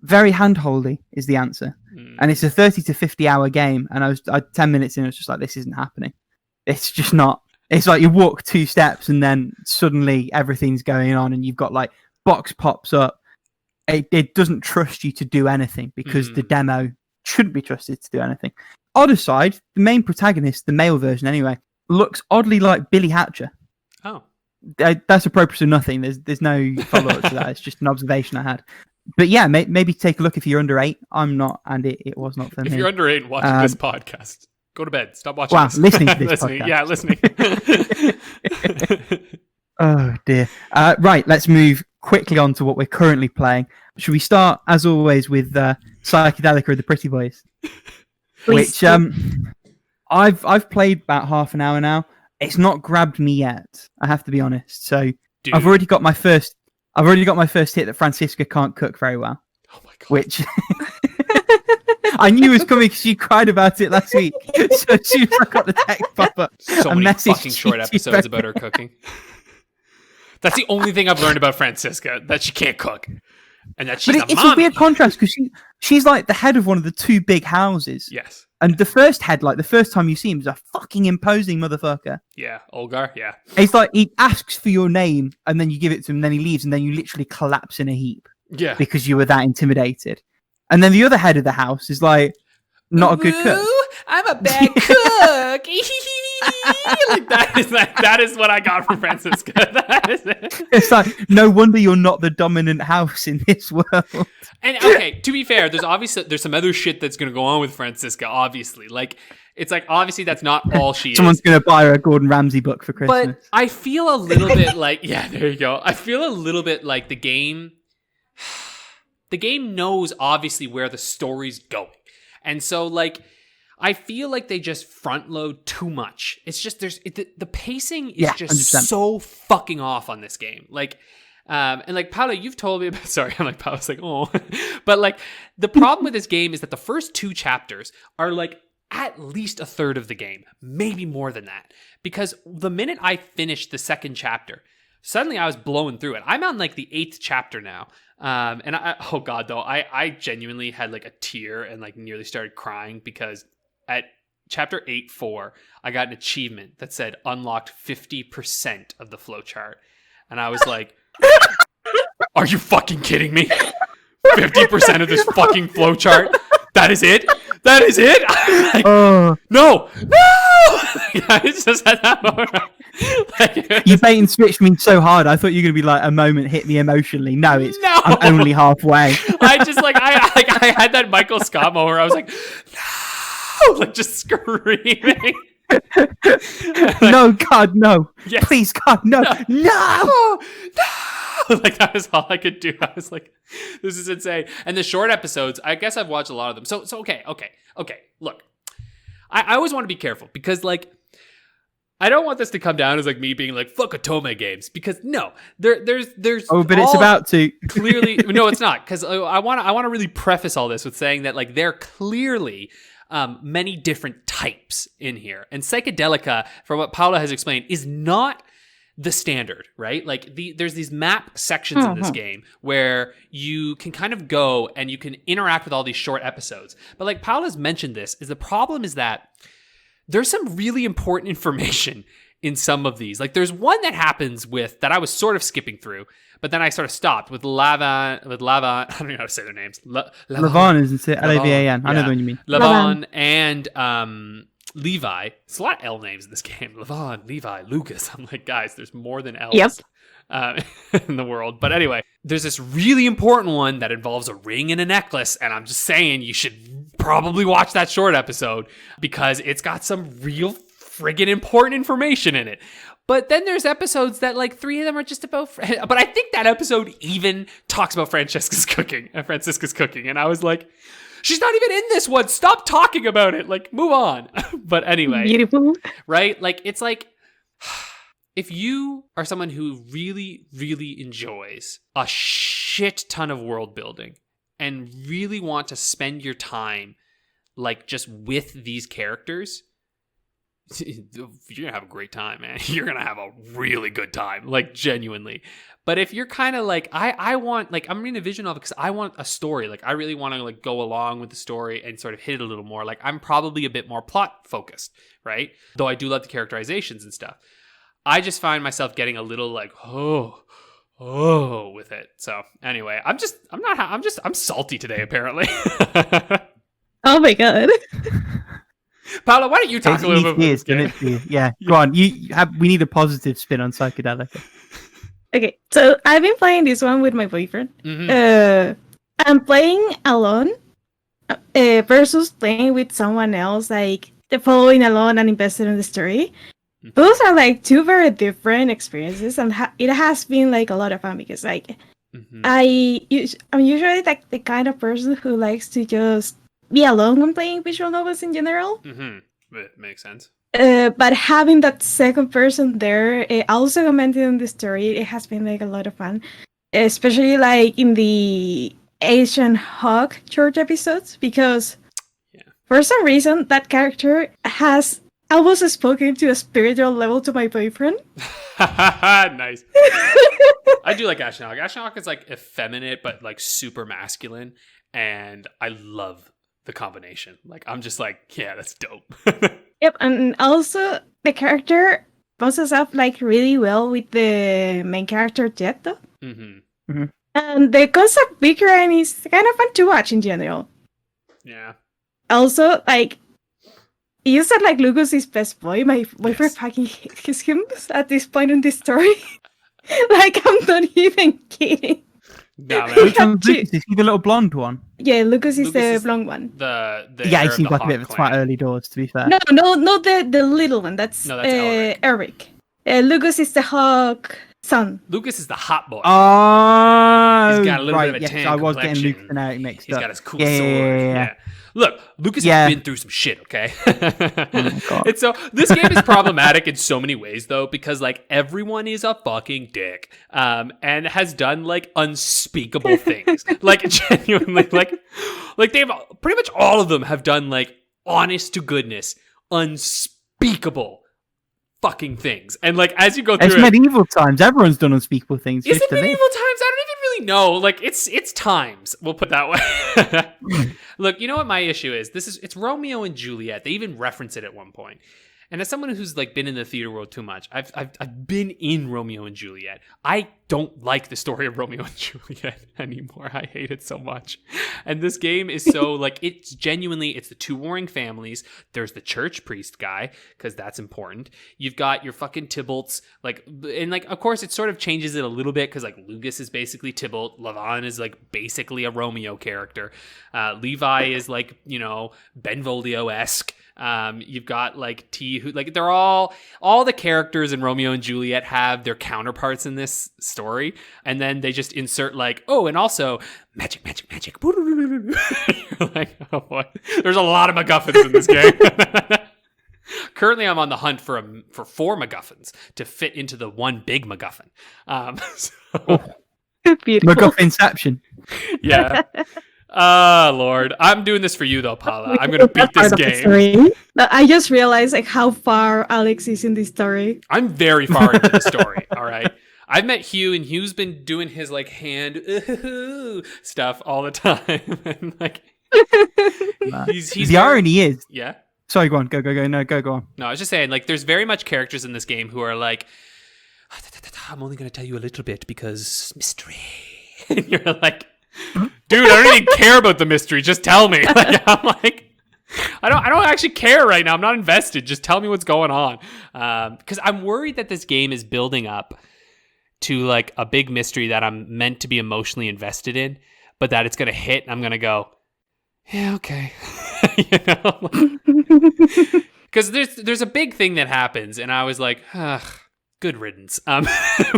Very handholdy is the answer. And it's a 30 to 50 hour game. And I 10 minutes in, I was just like, this isn't happening. It's just not. It's like you walk 2 steps and then suddenly everything's going on and you've got like box pops up. It doesn't trust you to do anything because the demo shouldn't be trusted to do anything. Odd aside, the main protagonist, the male version anyway, looks oddly like Billy Hatcher. Oh. That's appropriate to nothing. There's no follow-up to that. It's just an observation I had. But yeah, maybe take a look if you're under 8. I'm not, and it was not for me. If you're under 8 watching this podcast, go to bed. Stop watching this. Listening to this podcast. Yeah, listening. Oh, dear. Right, let's move quickly on to what we're currently playing. Should we start, as always, with Psychedelica of the Pretty Boys? Which I've played about half an hour now. It's not grabbed me yet, I have to be honest. So Dude. I've already got my first hit that Francisca can't cook very well. Oh my God. Which I knew was coming because she cried about it last week. So as soon as I got the text pop up, so many fucking short episodes about her cooking. That's the only thing I've learned about Francisca, that she can't cook. And that she's it's a weird contrast because she's like the head of one of the 2 big houses. Yes. And the first head, like the first time you see him, is a fucking imposing motherfucker. Yeah, Olgar, yeah. It's like he asks for your name and then you give it to him, and then he leaves, and then you literally collapse in a heap. Yeah. Because you were that intimidated. And then the other head of the house is like not a good cook. I'm a bad cook. like that is what I got from Francisca. That is it. It's like, no wonder you're not the dominant house in this world. And okay, to be fair, there's some other shit that's gonna go on with Francisca, obviously. Like, it's like, obviously that's not all she Someone's is. gonna buy her a Gordon Ramsay book for Christmas. But I feel a little bit like, yeah, there you go. I feel a little bit like the game knows obviously where the story's going. And so, like, I feel like they just front load too much. It's just the pacing is just 100%. so fucking off on this game. Like, and like Paula, you've told me about. Sorry, I'm like Paula's like, oh, but like the problem with this game is that the first 2 chapters are like at least a third of the game, maybe more than that. Because the minute I finished the second chapter, suddenly I was blowing through it. I'm on like the 8th chapter now. And oh god, though, I genuinely had like a tear and like nearly started crying because at chapter 8.4, I got an achievement that said unlocked 50% of the flowchart. And I was like, are you fucking kidding me? 50% of this fucking flowchart? That is it? That is it? Like, no! I just had that moment. Like, you bait and switched me so hard. I thought you were gonna be like, a moment hit me emotionally. No, I'm only halfway. I just like I had that Michael Scott moment where I was like, no, like just screaming. No, God, no. Yes. Please, God, no. No. Like that was all I could do. I was like, this is insane. And the short episodes, I guess I've watched a lot of them. So okay. Look, I always want to be careful because like, I don't want this to come down as like me being like, fuck OtoMay games, because no, there's Oh, but it's about to. Clearly, no, it's not, because I want to really preface all this with saying that like there are clearly many different types in here, and Psychedelica, from what Paula has explained, is not the standard, right? Like there's these map sections in this game where you can kind of go and you can interact with all these short episodes. But like Paula's mentioned, the problem is that there's some really important information in some of these. Like there's one that happens with that I was sort of skipping through, but then I sort of stopped with Lava. I don't even know how to say their names. Lavan, isn't it? Lavan. I know the one you mean. Lavan and Levi. It's a lot of L names in this game. Lavan, Levi, Lucas. I'm like, guys, there's more than L's. Yep. In the world. But anyway, there's this really important one that involves a ring and a necklace, and I'm just saying you should probably watch that short episode because it's got some real friggin' important information in it. But then there's episodes that like 3 of them are just about but I think that episode even talks about Francisca's cooking, and I was like, she's not even in this one. Stop talking about it. Like, move on. But anyway, Beautiful. Right? Like, it's like, if you are someone who really, really enjoys a shit ton of world building and really want to spend your time like just with these characters, you're gonna have a great time, man. You're gonna have a really good time, like genuinely. But if you're kind of like, I want, like, I'm reading a vision of it because I want a story. Like, I really want to like go along with the story and sort of hit it a little more. Like, I'm probably a bit more plot focused, right? Though I do love the characterizations and stuff. I just find myself getting a little like, oh, with it. So anyway, I'm salty today, apparently. Oh my god. Paula, why don't you talk a little bit about this? Yeah, go on. We need a positive spin on Psychedelica. Okay, so I've been playing this one with my boyfriend. Mm-hmm. I'm playing alone versus playing with someone else, like following along and invested in the story. Mm-hmm. Those are like 2 very different experiences, and it has been like a lot of fun because like mm-hmm. I'm usually like the kind of person who likes to just be alone when playing visual novels in general. Mm-hmm. It makes sense. But having that second person there, also commenting on the story, it has been like a lot of fun, especially like in the Asian Hawk short episodes, because for some reason that character has almost spoken to a spiritual level to my boyfriend. Nice. I do like Ashen Hawk. Ashen Hawk is like effeminate but like super masculine, and I love the combination. Like, I'm just like, yeah, that's dope. Yep, and also the character poses up like really well with the main character Jet, though. Mm-hmm. Mm-hmm. And the concept bickering is kind of fun to watch in general. Yeah. Also, like, You said like Lucas is best boy. My boyfriend fucking hates him at this point in this story. Like, I'm not even kidding. Nah, man. Which one's Lucas? Is he the little blonde one? Yeah, Lucas is Lucas the is blonde one. The Yeah, heir he of seems the like a bit of a Hawk twat clan. early doors, to be fair. No, not the little one. That's Eric. Lucas is the Hawk son. Lucas is the hot boy. Oh, He's got a little right, bit of a yes, tan I was getting complexion. Lucas and Eric mixed He's up. got his cool sword. Yeah. Look, Lucas has been through some shit, okay? God. And so this game is problematic in so many ways, though, because like everyone is a fucking dick, and has done like unspeakable things, like genuinely, like they've pretty much all of them have done like honest to goodness, unspeakable fucking things, and like as you go through It's medieval times. Everyone's done unspeakable things. Is just it to live. medieval times? I don't even really know. Like it's times. We'll put it that way. Look, you know what my issue is? It's Romeo and Juliet. They even reference it at one point. And as someone who's like been in the theater world too much, I've been in Romeo and Juliet. I don't like the story of Romeo and Juliet anymore. I hate it so much. And this game is so like it's the two warring families. There's the church priest guy because that's important. You've got your fucking Tybalts, like, and like of course it sort of changes it a little bit because like Lucas is basically Tybalt, Lavan is like basically a Romeo character, Levi is like Benvolio-esque. You've got like T, who like they're all the characters in Romeo and Juliet have their counterparts in this story, and then they just insert like, oh, and also magic. You're like, oh boy, there's a lot of MacGuffins in this game. Currently, I'm on the hunt for 4 MacGuffins to fit into the one big MacGuffin. Beautiful. MacGuffinception. Yeah. Lord, I'm doing this for you though, Paula. I'm gonna beat this game. I just realized like how far Alex is in this story. I'm very far into the story. All right, I've met Hugh, and Hugh's been doing his like hand stuff all the time, and like he's the irony is, yeah. Sorry, go on, go. No, go on. No, I was just saying, like, there's very much characters in this game who are like, I'm only gonna tell you a little bit because mystery, and you're like, dude, I don't even care about the mystery. Just tell me. Like, I'm like, I don't actually care right now. I'm not invested. Just tell me what's going on. Because I'm worried that this game is building up to like a big mystery that I'm meant to be emotionally invested in, but that it's gonna hit and I'm gonna go, yeah, okay. Because there's a big thing that happens, and I was like, ugh. Good riddance,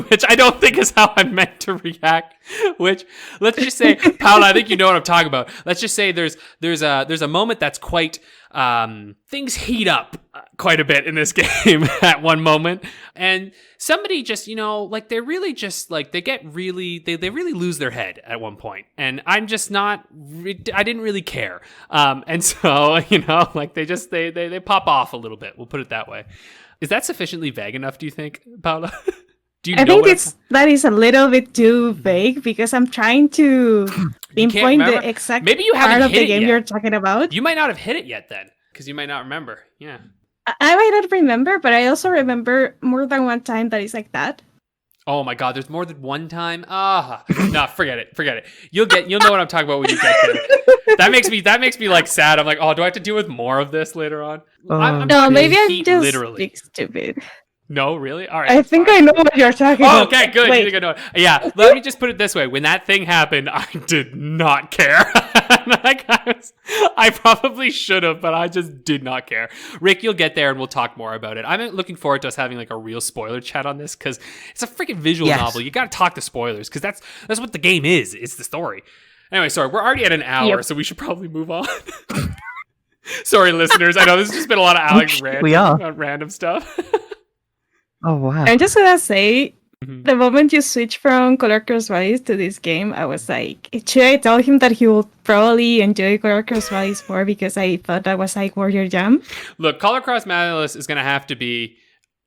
which I don't think is how I'm meant to react. Which, let's just say, Paula, I think you know what I'm talking about. Let's just say there's a moment that's quite things heat up quite a bit in this game at one moment, and somebody just like they really just like they really lose their head at one point, and I'm just not. I didn't really care, and so like they pop off a little bit. We'll put it that way. Is that sufficiently vague enough, do you think, Paula? I think that is a little bit too vague because I'm trying to pinpoint the exact part of the game you're talking about. You might not have hit it yet then, because you might not remember. Yeah. I might not remember, but I also remember more than one time that is like that. Oh my god, there's more than one time? No, forget it. You'll know what I'm talking about when you get there. That makes me like sad. I'm like, oh, do I have to deal with more of this later on? No, maybe I'm just literally stupid. No, really? All right. I think I know what you're talking about. Okay, good. You think I know it. Yeah, let me just put it this way. When that thing happened, I did not care. I probably should have, but I just did not care. Rick, you'll get there and we'll talk more about it. I'm looking forward to us having like a real spoiler chat on this because it's a freaking visual novel. You got to talk to spoilers because that's what the game is. It's the story. Anyway, sorry, we're already at an hour, so we should probably move on. Sorry, listeners. I know this has just been a lot of Alex ranting on random stuff. Oh, wow. I'm just gonna say, the moment you switch from Color Cross Valleys to this game, I was like, should I tell him that he will probably enjoy Color Cross Valleys more because I thought that was like Warrior Jam? Look, Color Cross Valleys is gonna have to be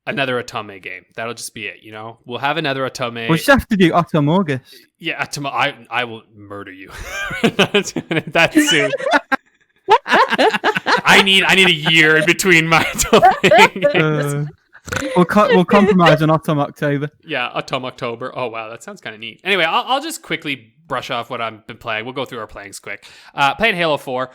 another OtoMay game. That'll just be it, We'll have another OtoMay. We'll just have to do Autumn Yeah, I will murder you. That's soon. I need a year in between my OtoMay games. We'll compromise on Autumn October. Yeah, Autumn October. Oh wow, that sounds kind of neat. Anyway, I'll just quickly brush off what I've been playing. We'll go through our playings quick. Playing Halo 4.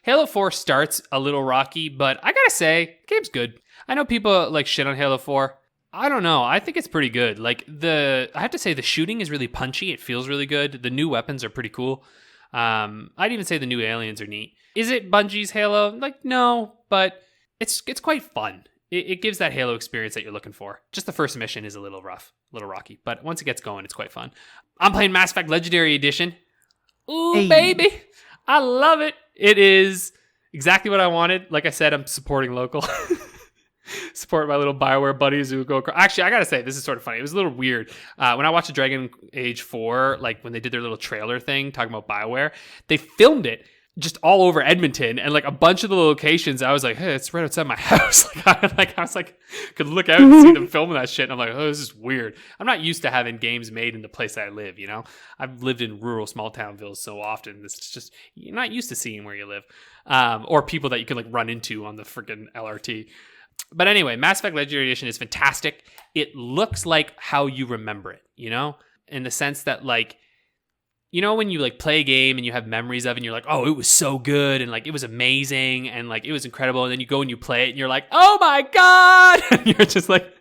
Halo 4 starts a little rocky, but I gotta say, game's good. I know people like shit on Halo 4. I don't know. I think it's pretty good. Like I have to say the shooting is really punchy. It feels really good. The new weapons are pretty cool. I'd even say the new aliens are neat. Is it Bungie's Halo? Like, no, but it's quite fun. It gives that Halo experience that you're looking for. Just the first mission is a little rough, a little rocky, but once it gets going, it's quite fun. I'm playing Mass Effect Legendary Edition. Ooh, Hey. baby. I love it. It is exactly what I wanted. Like I said, I'm supporting local. Support my little BioWare buddies who go. Actually, I gotta say, this is sort of funny. It was a little weird when I watched Dragon Age 4, like when they did their little trailer thing talking about BioWare. They filmed it just all over Edmonton, and like a bunch of the locations. I was like, hey, it's right outside my house. I was like, could look out and see them filming that shit. And I'm like, oh, this is weird. I'm not used to having games made in the place I live. You know, I've lived in rural small town villas so often. It's just you're not used to seeing where you live, or people that you can like run into on the freaking LRT. But anyway, Mass Effect Legendary Edition is fantastic. It looks like how you remember it, you know, in the sense that like, you know, when you like play a game and you have memories of it and you're like, oh, it was so good and like it was amazing and like it was incredible. And then you go and you play it and you're like, oh my God. And you're just like,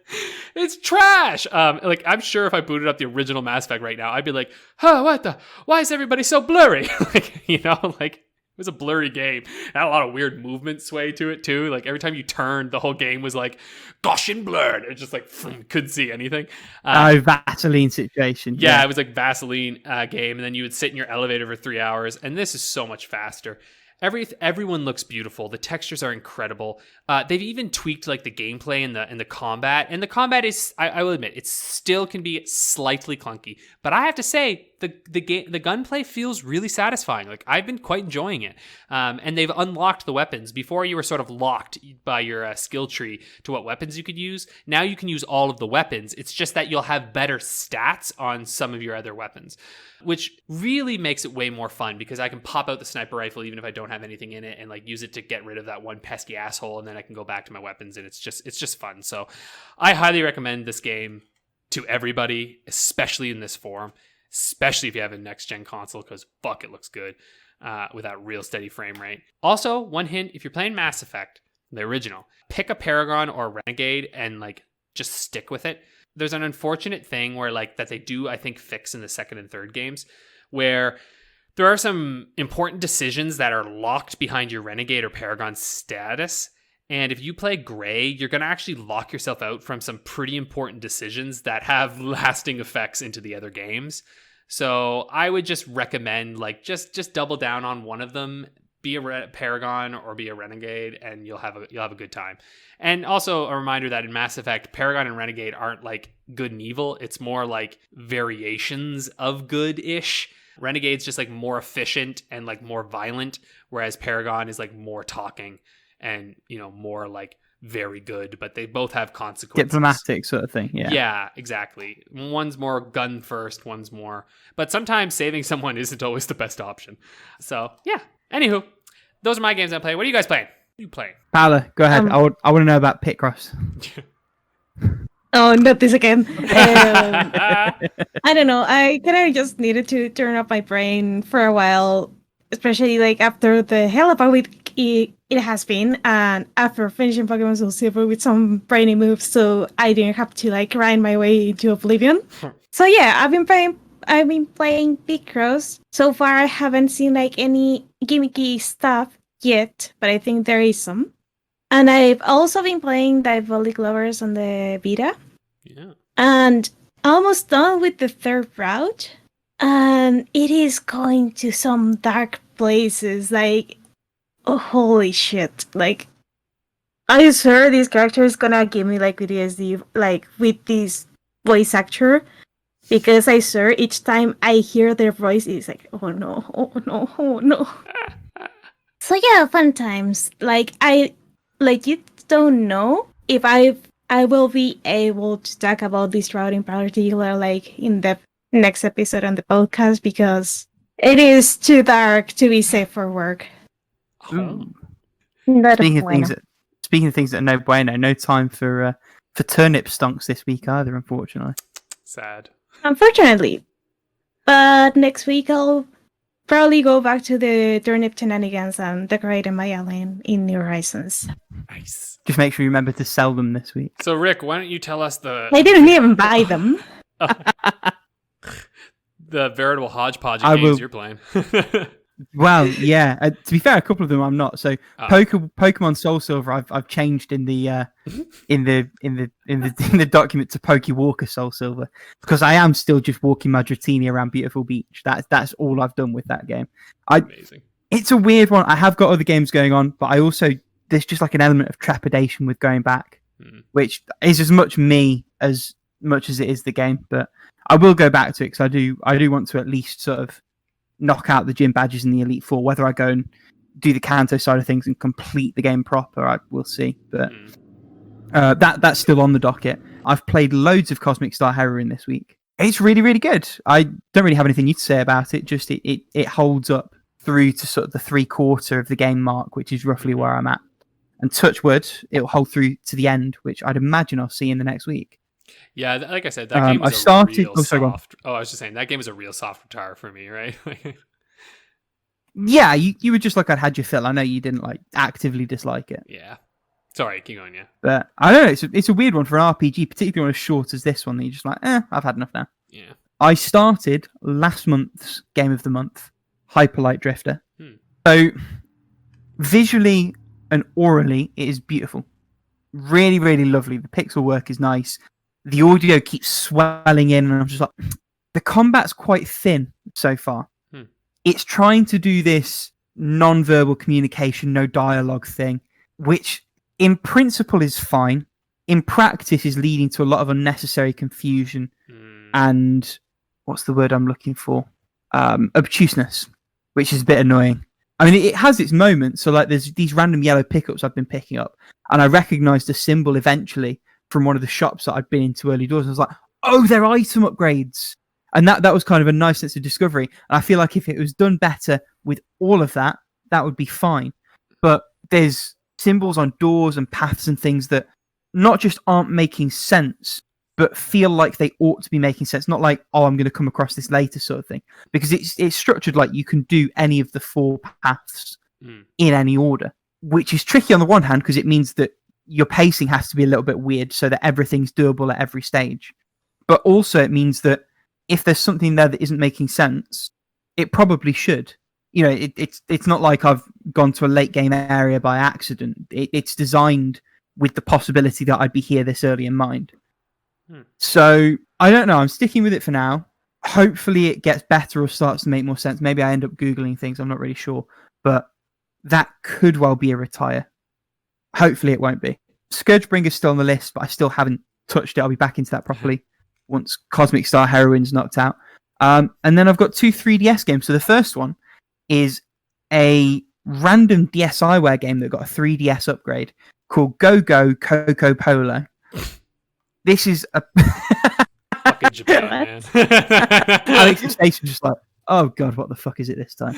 it's trash. Like I'm sure if I booted up the original Mass Effect right now, I'd be like, oh, why is everybody so blurry? Like, you know, like. It was a blurry game. It had a lot of weird movement sway to it too. Like every time you turned, the whole game was like Gaussian blurred. It just like couldn't see anything. Vaseline situation. Yeah, it was like Vaseline game, and then you would sit in your elevator for 3 hours. And this is so much faster. Everyone looks beautiful. The textures are incredible. They've even tweaked like the gameplay and the combat. And the combat is, I will admit, it still can be slightly clunky. But I have to say, the gunplay feels really satisfying. Like I've been quite enjoying it. And they've unlocked the weapons. Before you were sort of locked by your skill tree to what weapons you could use. Now you can use all of the weapons. It's just that you'll have better stats on some of your other weapons, which really makes it way more fun because I can pop out the sniper rifle even if I don't have anything in it and like use it to get rid of that one pesky asshole, and then I can go back to my weapons, and it's just fun. So I highly recommend this game to everybody, especially in this form, especially if you have a next gen console, because fuck, it looks good with that real steady frame rate. Also, one hint, if you're playing Mass Effect, the original, pick a Paragon or a Renegade and like just stick with it. There's an unfortunate thing where like that they do, I think, fix in the second and third games, where there are some important decisions that are locked behind your Renegade or Paragon status. And if you play Gray, you're going to actually lock yourself out from some pretty important decisions that have lasting effects into the other games. So I would just recommend like just double down on one of them, be a Paragon or be a Renegade, and you'll have a good time. And also a reminder that in Mass Effect, Paragon and Renegade aren't like good and evil. It's more like variations of good-ish. Renegade's just like more efficient and like more violent, whereas Paragon is like more talking and, you know, more like very good, but they both have consequences. Diplomatic sort of thing, yeah. Yeah, exactly. One's more gun first, one's more... But sometimes saving someone isn't always the best option. So, yeah. Anywho, those are my games I'm playing. What are you guys playing? What are you playing? Paula, go ahead. I want to know about Pitcross. Oh, not this again. I don't know. I kind of just needed to turn off my brain for a while, especially like after the hell of a week it has been, and after finishing Pokemon SoulSilver with some brainy moves, so I didn't have to like grind my way into oblivion. So yeah, I've been playing Picross. So far, I haven't seen like any gimmicky stuff yet, but I think there is some. And I've also been playing Diabolic Lovers on the Vita. Yeah. And almost done with the third route. And it is going to some dark places. Like, oh, holy shit. Like, I swear this character is gonna give me like PTSD, like with this voice actor. Because I swear each time I hear their voice, it's like, oh no, oh no, oh no. So yeah, fun times. Like, I legit don't know if I will be able to talk about this route in particular, like in the next episode on the podcast, because it is too dark to be safe for work. Speaking of things that are no bueno, no time for turnip stonks this week either, unfortunately. Sad. Unfortunately. But next week I'll probably go back to the turnip shenanigans and decorate my island in New Horizons. Nice. Just make sure you remember to sell them this week. So, Rick, why don't you tell us I didn't even buy them. the veritable hodgepodge of games you're playing? Well, yeah. To be fair, a couple of them I'm not. So Pokemon SoulSilver, I've changed in the in the document to Pokewalker SoulSilver because I am still just walking my Dratini around Beautiful Beach. That's all I've done with that game. Amazing. It's a weird one. I have got other games going on, but I also there's just like an element of trepidation with going back, which is as much me as much as it is the game. But I will go back to it because I do want to at least sort of knock out the gym badges in the Elite Four. Whether I go and do the Kanto side of things and complete the game proper, I will see. But that's still on the docket. I've played loads of Cosmic Star Heroine this week. It's really, really good. I don't really have anything new to say about it. Just it holds up through to sort of the 3/4 of the game mark, which is roughly where I'm at. And touch wood, it will hold through to the end, which I'd imagine I'll see in the next week. Yeah, like I said, that game was a real soft. Oh, I was just saying that game is a real soft retire for me, right? Yeah, you were just like I'd had your fill. I know you didn't like actively dislike it. Yeah. Sorry, keep going. Yeah. But I don't know. It's a weird one for an RPG, particularly one as short as this one. That you're just like, I've had enough now. Yeah. I started last month's game of the month, Hyperlight Drifter. So visually and orally, it is beautiful. Really, really lovely. The pixel work is nice. The audio keeps swelling in, and I'm just like, the combat's quite thin so far. It's trying to do this non-verbal communication, no dialogue thing, which in principle is fine. In practice is leading to a lot of unnecessary confusion and what's the word I'm looking for? Obtuseness, which is a bit annoying. I mean, it has its moments. So like there's these random yellow pickups I've been picking up, and I recognized a symbol eventually from one of the shops that I'd been into early doors. I was like, oh, they're item upgrades. And that was kind of a nice sense of discovery. And I feel like if it was done better with all of that, that would be fine. But there's symbols on doors and paths and things that not just aren't making sense, but feel like they ought to be making sense. Not like, oh, I'm going to come across this later sort of thing. Because it's structured like you can do any of the 4 paths in any order, which is tricky on the one hand because it means that your pacing has to be a little bit weird so that everything's doable at every stage. But also it means that if there's something there that isn't making sense, it probably should. You know, it's not like I've gone to a late game area by accident. It's designed with the possibility that I'd be here this early in mind. So, I don't know. I'm sticking with it for now. Hopefully it gets better or starts to make more sense. Maybe I end up Googling things. I'm not really sure. But that could well be a retire. Hopefully it won't be. Scourgebringer's still on the list, but I still haven't touched it. I'll be back into that properly once Cosmic Star Heroine's knocked out. And then I've got 2 3DS games. So the first one is a random DSiWare game that got a 3DS upgrade called Go Go Kokopolo. This is a fucking Japan, man. Alex's face was just like, oh god, what the fuck is it this time?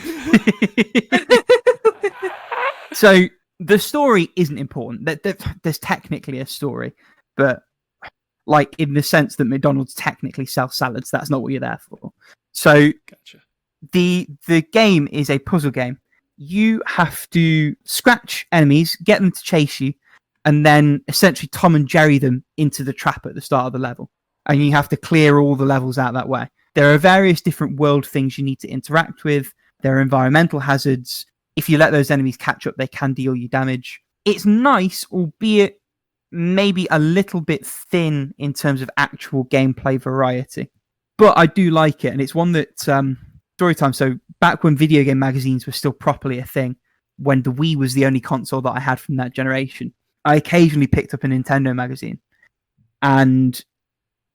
So the story isn't important. There's technically a story, but like in the sense that McDonald's technically sells salads, that's not what you're there for. So gotcha. The game is a puzzle game. You have to scratch enemies, get them to chase you, and then essentially Tom and Jerry them into the trap at the start of the level. And you have to clear all the levels out that way. There are various different world things you need to interact with. There are environmental hazards. If you let those enemies catch up, they can deal you damage. It's nice, albeit maybe a little bit thin in terms of actual gameplay variety. But I do like it, and it's one that... Storytime, so back when video game magazines were still properly a thing, when the Wii was the only console that I had from that generation, I occasionally picked up a Nintendo magazine. And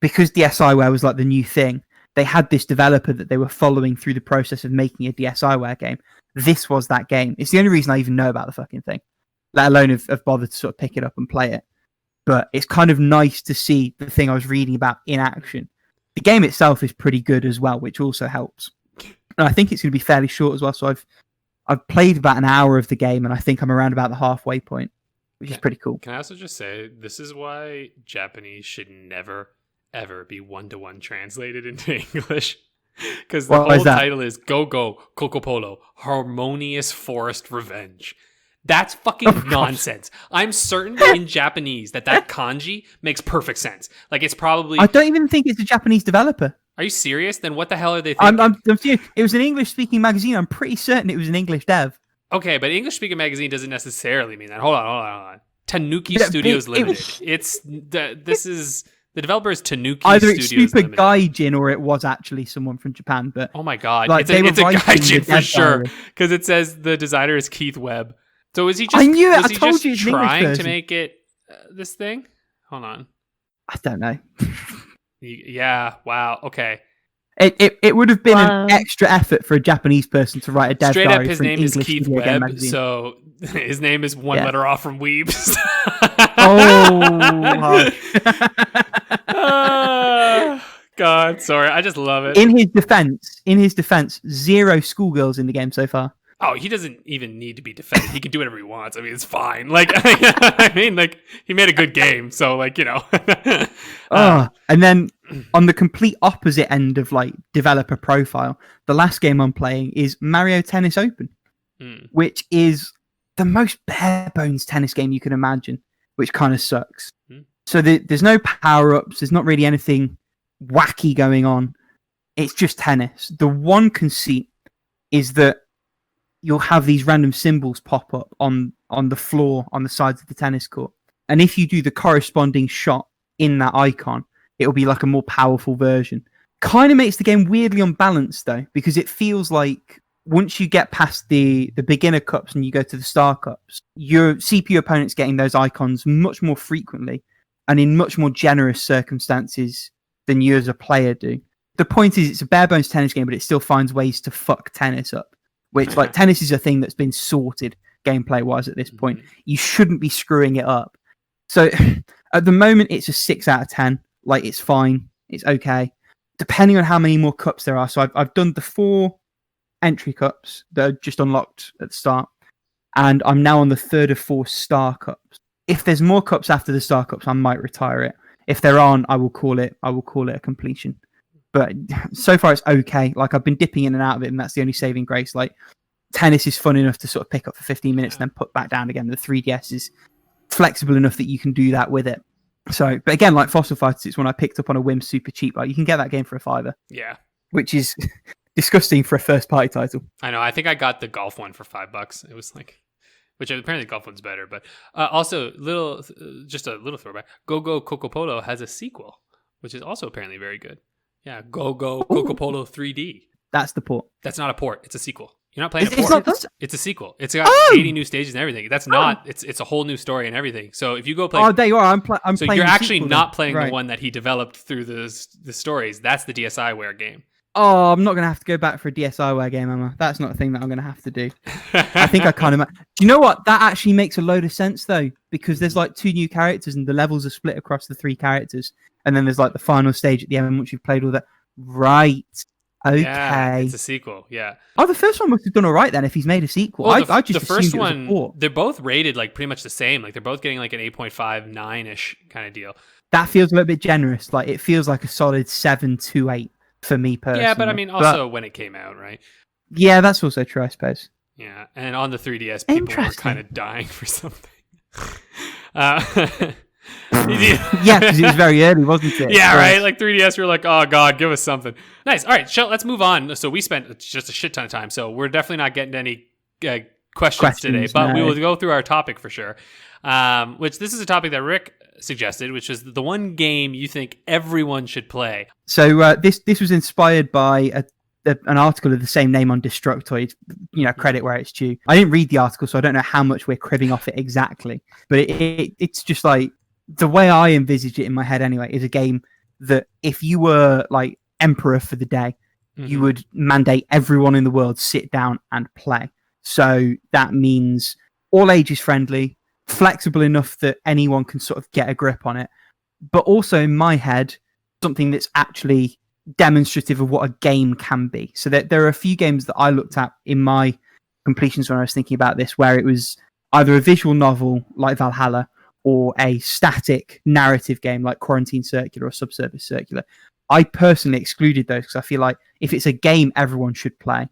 because DSiWare was like the new thing, they had this developer that they were following through the process of making a DSiWare game. This was that game. It's the only reason I even know about the fucking thing, let alone have bothered to sort of pick it up and play it. But it's kind of nice to see the thing I was reading about in action. The game itself is pretty good as well, which also helps. And I think it's going to be fairly short as well. So I've played about an hour of the game, and I think I'm around about the halfway point, which is pretty cool. Can I also just say, this is why Japanese should never, ever be 1-to-1 translated into English. Because the What is whole that? title is Go Go Kokopolo, Harmonious Forest Revenge. That's fucking nonsense. I'm certain in Japanese that kanji makes perfect sense. Like, it's probably... I don't even think it's a Japanese developer. Are you serious? Then what the hell are they thinking? I'm serious. It was an English-speaking magazine. I'm pretty certain it was an English dev. Okay, but English-speaking magazine doesn't necessarily mean that. Hold on. Tanuki Studios Limited. The developer is Tanuki Either Studios it's Super Limited. Gaijin or it was actually someone from Japan. But oh my god, like, it's a Gaijin for dev sure. diary. Because it says the designer is Keith Webb. So is he just? I knew it. Was I he told just you it's an English trying to version. make it this thing? Hold on. I don't know. Yeah. Wow. Okay. It would have been Wow. an extra effort for a Japanese person to write a dev Straight up, diary his for an name is English Keith video game Webb. magazine. So his name is one Yeah. letter off from Weebs. Oh, God, sorry. I just love it. in his defense, 0 schoolgirls in the game so far. Oh, he doesn't even need to be defended. He can do whatever he wants. I mean, it's fine. Like, I mean, like, he made a good game, so, like, you know. And then on the complete opposite end of like developer profile, the last game I'm playing is Mario Tennis Open, which is the most bare bones tennis game you can imagine, which kind of sucks. So there's no power ups. There's not really anything wacky going on. It's just tennis. The one conceit is that you'll have these random symbols pop up on the floor on the sides of the tennis court. And if you do the corresponding shot in that icon, it'll be like a more powerful version. Kind of makes the game weirdly unbalanced, though, because it feels like once you get past the beginner cups and you go to the star cups, your CPU opponent's getting those icons much more frequently and in much more generous circumstances than you as a player do. The point is, it's a bare bones tennis game, but it still finds ways to fuck tennis up. Which, like, tennis is a thing that's been sorted gameplay-wise at this point. You shouldn't be screwing it up. So, at the moment, it's a 6 out of 10. Like, it's fine. It's okay. Depending on how many more cups there are. So, I've done the 4 entry cups that are just unlocked at the start. And I'm now on the 3rd of 4 star cups. If there's more cups after the star cups, I might retire it. If there aren't, I will call it a completion. But so far, it's okay. Like, I've been dipping in and out of it, and that's the only saving grace. Like, tennis is fun enough to sort of pick up for 15 minutes and then put back down again. The 3DS is flexible enough that you can do that with it. So, but again, like Fossil Fighters, it's one I picked up on a whim super cheap. Like, you can get that game for $5. Yeah. Which is disgusting for a first-party title. I know. I think I got the golf one for $5. It was like... Which apparently the golf one's better. But also, just a little throwback. Go Go Kokopolo has a sequel, which is also apparently very good. Yeah, Go Go Kokopolo 3D. That's the port. That's not a port. It's a sequel. You're not playing a It's port. not It's a sequel. It's got 80 new stages and everything. That's not. It's a whole new story and everything. So if you go play, Oh, there you are. I'm so playing you're the actually sequel not then. playing Right. the one that he developed through the stories. That's the DSiWare game. Oh, I'm not going to have to go back for a DSiWare game, am I? That's not a thing that I'm going to have to do. I think I kind of... Do you know what? That actually makes a load of sense, though, because there's like 2 new characters and the levels are split across the 3 characters. And then there's like the final stage at the end once you've played all that. Right. Okay. Yeah, it's a sequel. Yeah. Oh, the first one must have done all right then if he's made a sequel. Well, I just the first assumed it was a one, port. they're both rated like pretty much the same. Like they're both getting like an 8.5, 9-ish kind of deal. That feels a little bit generous. Like it feels like a solid 7 to 8 for me personally. Yeah, but I mean, also when it came out, right? Yeah, that's also true, I suppose. Yeah, and on the 3DS, people were Interesting. kind of dying for something. Yeah, because it was very early, wasn't it? Yeah, So- right. Like 3DS, we were like, oh god, give us something. Nice. All right, let's move on. So we spent just a shit ton of time. So we're definitely not getting any questions today, but we no. will go through our topic for sure. Which this is a topic that Rick suggested, which is the one game you think everyone should play. So this was inspired by an article of the same name on Destructoid. You know, credit where it's due. I didn't read the article, so I don't know how much we're cribbing off it exactly. But it's just like the way I envisage it in my head anyway is a game that if you were like emperor for the day, you would mandate everyone in the world sit down and play. So that means all ages friendly, flexible enough that anyone can sort of get a grip on it, but also in my head, something that's actually demonstrative of what a game can be. So there are a few games that I looked at in my completions when I was thinking about this, where it was either a visual novel like Valhalla or a static narrative game like Quarantine Circular or Subsurface Circular. I personally excluded those because I feel like if it's a game everyone should play,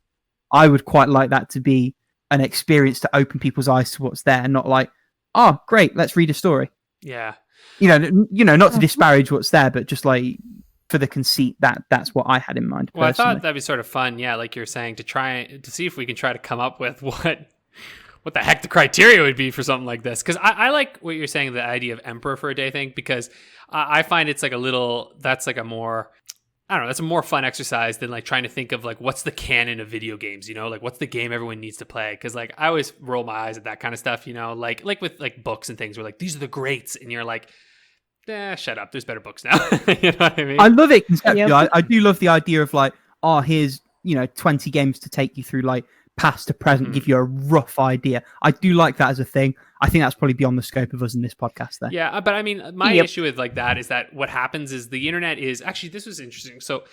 I would quite like that to be an experience to open people's eyes to what's there, and not like, oh, great, let's read a story. Yeah. Not to disparage what's there, but just like for the conceit that's what I had in mind. Well, personally. I thought that'd be sort of fun, yeah, like you're saying, to try to see if we can try to come up with what the heck the criteria would be for something like this. Because I like what you're saying, the idea of Emperor for a Day thing, because I find it's like that's like a more, I don't know, that's a more fun exercise than like trying to think of like what's the canon of video games, like what's the game everyone needs to play. Because like I always roll my eyes at that kind of stuff, like with like books and things where like these are the greats, and you're like, shut up, there's better books now. You know what I mean? I love it conceptually. Yep. I do love the idea of like, oh, here's 20 games to take you through like past to present, give you a rough idea. I do like that as a thing. I think that's probably beyond the scope of us in this podcast there. Yeah, but I mean, my issue with like that is that what happens is the internet is actually, this was interesting. So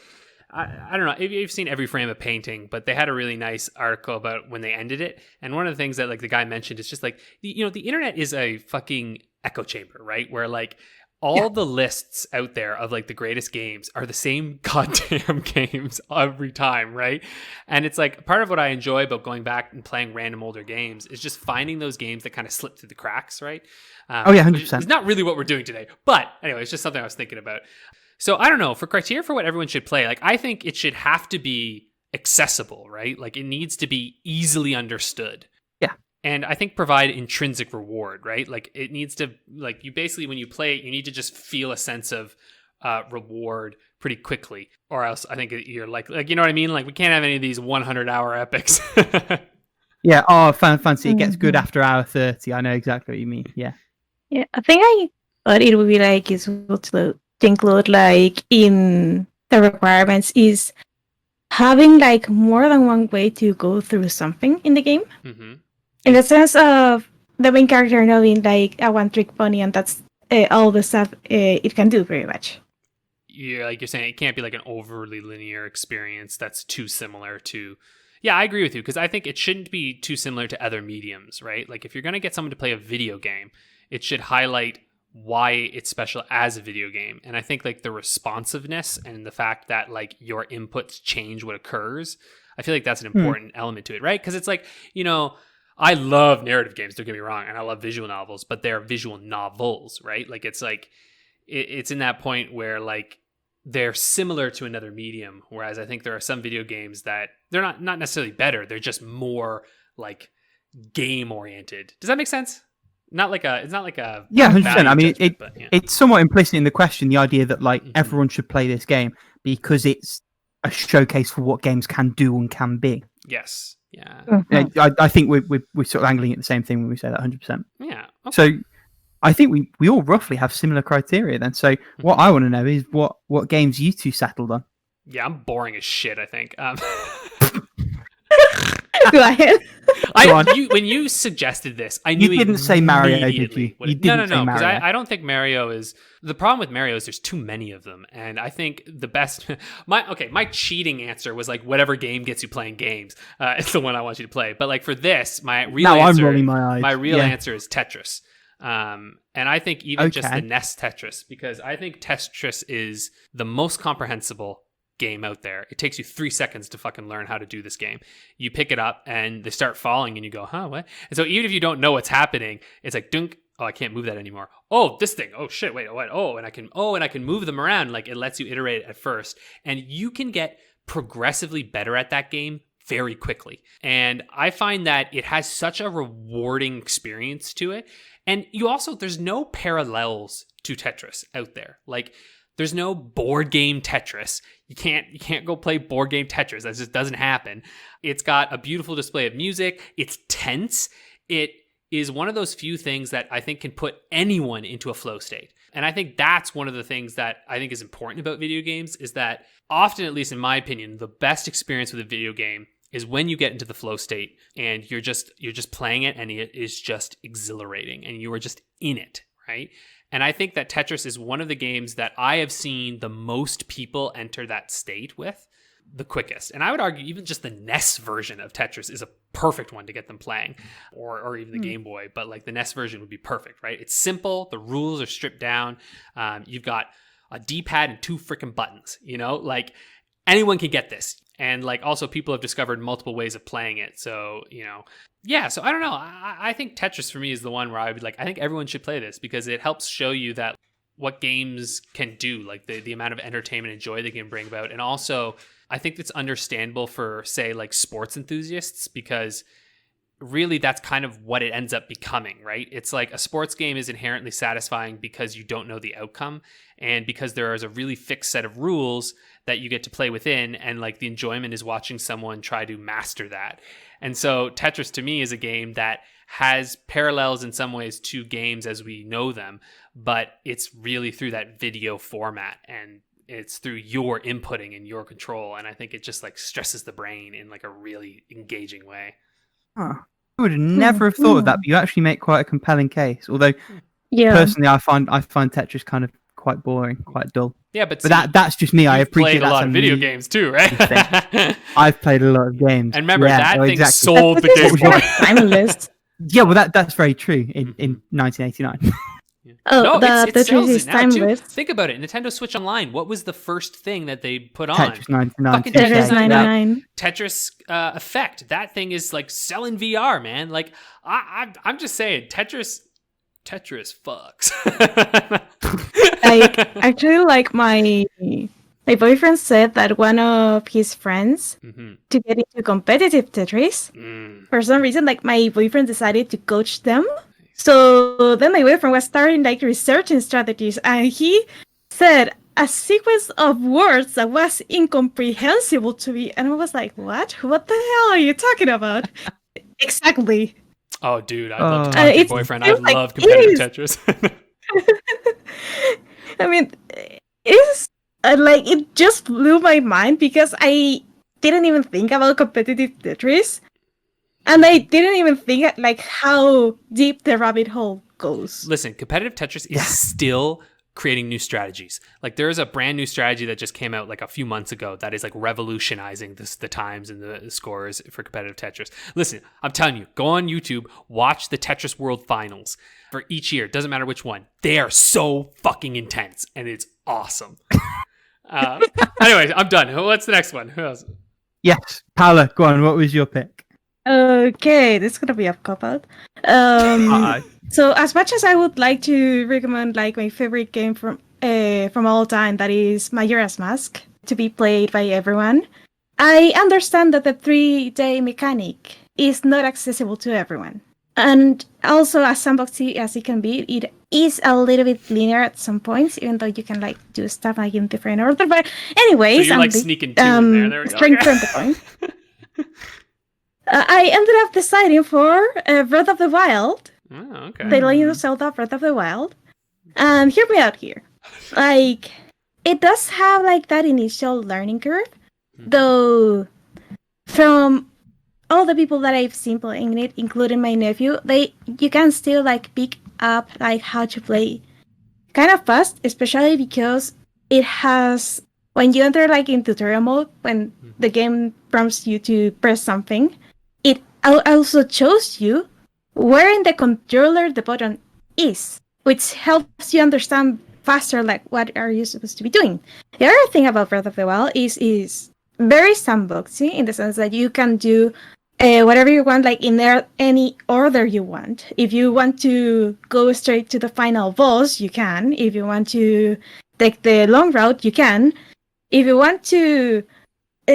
I don't know if you've seen Every Frame of Painting, but they had a really nice article about when they ended it. And one of the things that like the guy mentioned is just like, the internet is a fucking echo chamber, right? Where like all the lists out there of like the greatest games are the same goddamn games every time, right? And it's like part of what I enjoy about going back and playing random older games is just finding those games that kind of slip through the cracks, right? 100%. It's not really what we're doing today, but anyway, it's just something I was thinking about. So I don't know, for criteria for what everyone should play, like I think it should have to be accessible, right? Like it needs to be easily understood. And I think provide intrinsic reward, right? Like it needs to, like you basically, when you play it, you need to just feel a sense of reward pretty quickly, or else I think you're like, you know what I mean? Like we can't have any of these 100-hour epics. Yeah. Oh, fancy. It gets good after hour 30. I know exactly what you mean. Yeah. Yeah. I think I thought it would be like useful to include like in the requirements is having like more than one way to go through something in the game. Mm-hmm. In the sense of the main character knowing like a one-trick pony, and that's all the stuff it can do pretty much. Yeah, like you're saying, it can't be like an overly linear experience that's too similar to... Yeah, I agree with you, because I think it shouldn't be too similar to other mediums, right? Like if you're going to get someone to play a video game, it should highlight why it's special as a video game. And I think like the responsiveness and the fact that like your inputs change what occurs, I feel like that's an important element to it, right? Because it's like, I love narrative games, don't get me wrong, and I love visual novels, but they're visual novels, right? Like it's in that point where like they're similar to another medium, whereas I think there are some video games that they're not necessarily better, they're just more like game oriented. Does that make sense? It's not like a 100%. I mean, it's somewhat implicit in the question, the idea that like everyone should play this game because it's a showcase for what games can do and can be. Yes. Yeah. I think we're sort of angling at the same thing when we say that 100%. Yeah. Okay. So I think we all roughly have similar criteria then. So what I want to know is what games you two settled on. Yeah, I'm boring as shit, I think. Go ahead. When you suggested this, I knew you didn't say Mario, did you? No, because I don't think Mario is... The problem with Mario is there's too many of them, and I think the best... My cheating answer was like whatever game gets you playing games. It's the one I want you to play. But like for this, my real answer... I'm rolling my eyes. My real answer is Tetris. And I think even just the NES Tetris, because I think Tetris is the most comprehensible game out there. It takes you 3 seconds to fucking learn how to do this game. You pick it up and they start falling and you go, huh, what? And so even if you don't know what's happening, it's like dunk, oh, I can't move that anymore. Oh, this thing. Oh shit, wait, what? And I can move them around. Like it lets you iterate at first. And you can get progressively better at that game very quickly. And I find that it has such a rewarding experience to it. And there's no parallels to Tetris out there. Like there's no board game Tetris. You can't go play board game Tetris. That just doesn't happen. It's got a beautiful display of music. It's tense. It is one of those few things that I think can put anyone into a flow state. And I think that's one of the things that I think is important about video games is that often, at least in my opinion, the best experience with a video game is when you get into the flow state and you're just playing it and it is just exhilarating and you are just in it, right? And I think that Tetris is one of the games that I have seen the most people enter that state with. the quickest. And I would argue even just the NES version of Tetris is a perfect one to get them playing, or even the Game Boy. But like the NES version would be perfect, right? It's simple. The rules are stripped down. You've got a D-pad and 2 freaking buttons, like anyone can get this. And like also people have discovered multiple ways of playing it. So, so I don't know. I think Tetris for me is the one where I would I think everyone should play this because it helps show you that what games can do, like the amount of entertainment and joy they can bring about. And also I think it's understandable for, say, like sports enthusiasts, because really that's kind of what it ends up becoming, right? It's like a sports game is inherently satisfying because you don't know the outcome, and because there is a really fixed set of rules that you get to play within, and like the enjoyment is watching someone try to master that. And so Tetris to me is a game that has parallels in some ways to games as we know them, but it's really through that video format, and it's through your inputting and your control. And I think it just like stresses the brain in like a really engaging way. Huh. I would never have thought of that, but you actually make quite a compelling case. Although, personally, I find Tetris kind of quite boring, quite dull. Yeah, but that's just me. I appreciate played a lot of video games too, right? I've played a lot of games, and remember that thing sold the game. Timeless. Yeah, well, that's very true. In 1989. Oh, no, the Tetris is timeless. Think about it. Nintendo Switch Online, what was the first thing that they put on? Tetris 99. Fucking Tetris 99. Tetris Effect. That thing is like selling VR, man. Like I'm just saying, Tetris fucks. Like my boyfriend said that one of his friends to get into competitive Tetris, for some reason, like my boyfriend decided to coach them. So then my boyfriend was starting like researching strategies, and he said a sequence of words that was incomprehensible to me, and I was like, "What? What the hell are you talking about?" Exactly. Oh, dude, I'd love to talk to your boyfriend. I love competitive Tetris. I mean, it's like it just blew my mind because I didn't even think about competitive Tetris. And I didn't even think like how deep the rabbit hole goes. Listen, competitive Tetris is still creating new strategies. Like there is a brand new strategy that just came out like a few months ago that is like revolutionizing the times and the scores for competitive Tetris. Listen, I'm telling you, go on YouTube, watch the Tetris World Finals for each year. Doesn't matter which one. They are so fucking intense, and it's awesome. Anyways, I'm done. What's the next one? Who else? Yes, Paula, go on. What was your pick? Okay, this is gonna be a cop-out. So as much as I would like to recommend like my favorite game from all time, that is Majora's Mask, to be played by everyone, I understand that the 3D mechanic is not accessible to everyone. And also as sandboxy as it can be, it is a little bit linear at some points, even though you can like do stuff like in different order. But anyways, so you're like sneaking two in there. There we go. Straight from the point. I ended up deciding for Breath of the Wild. Oh, okay. The Legend of Zelda Breath of the Wild. And hear me out here. Like, it does have like that initial learning curve, though from all the people that I've seen playing it, including my nephew, you can still like pick up like how to play kind of fast, especially because it has, when you enter like in tutorial mode, when the game prompts you to press something, it also shows you where in the controller the button is, which helps you understand faster like what are you supposed to be doing. The other thing about Breath of the Wild is very sandboxy in the sense that you can do whatever you want, like in there any order you want. If you want to go straight to the final boss, you can. If you want to take the long route, you can. If you want to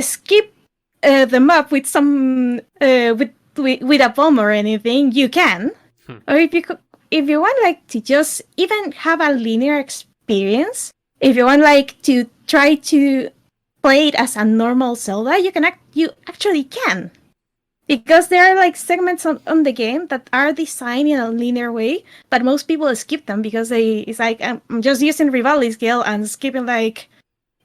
skip the map with some with a bomb or anything, you can. Or if you want like to just even have a linear experience, if you want like to try to play it as a normal Zelda, you actually can. Because there are like segments on the game that are designed in a linear way, but most people skip them because it's like I'm just using Rivali scale and skipping like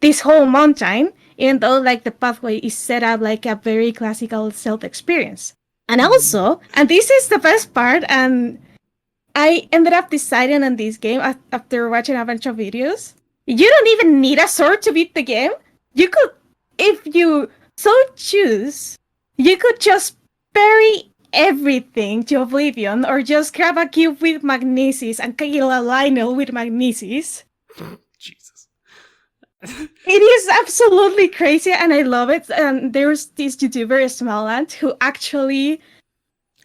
this whole mountain, even though like the pathway is set up like a very classical Zelda experience. And also, and this is the best part, and I ended up deciding on this game after watching a bunch of videos, you don't even need a sword to beat the game. You could if you so choose, you could just bury everything to oblivion, or just grab a cube with magnesis and kill a Lionel with magnesis. Jesus. It is absolutely crazy, and I love it. And there's this YouTuber, Smalland, who actually...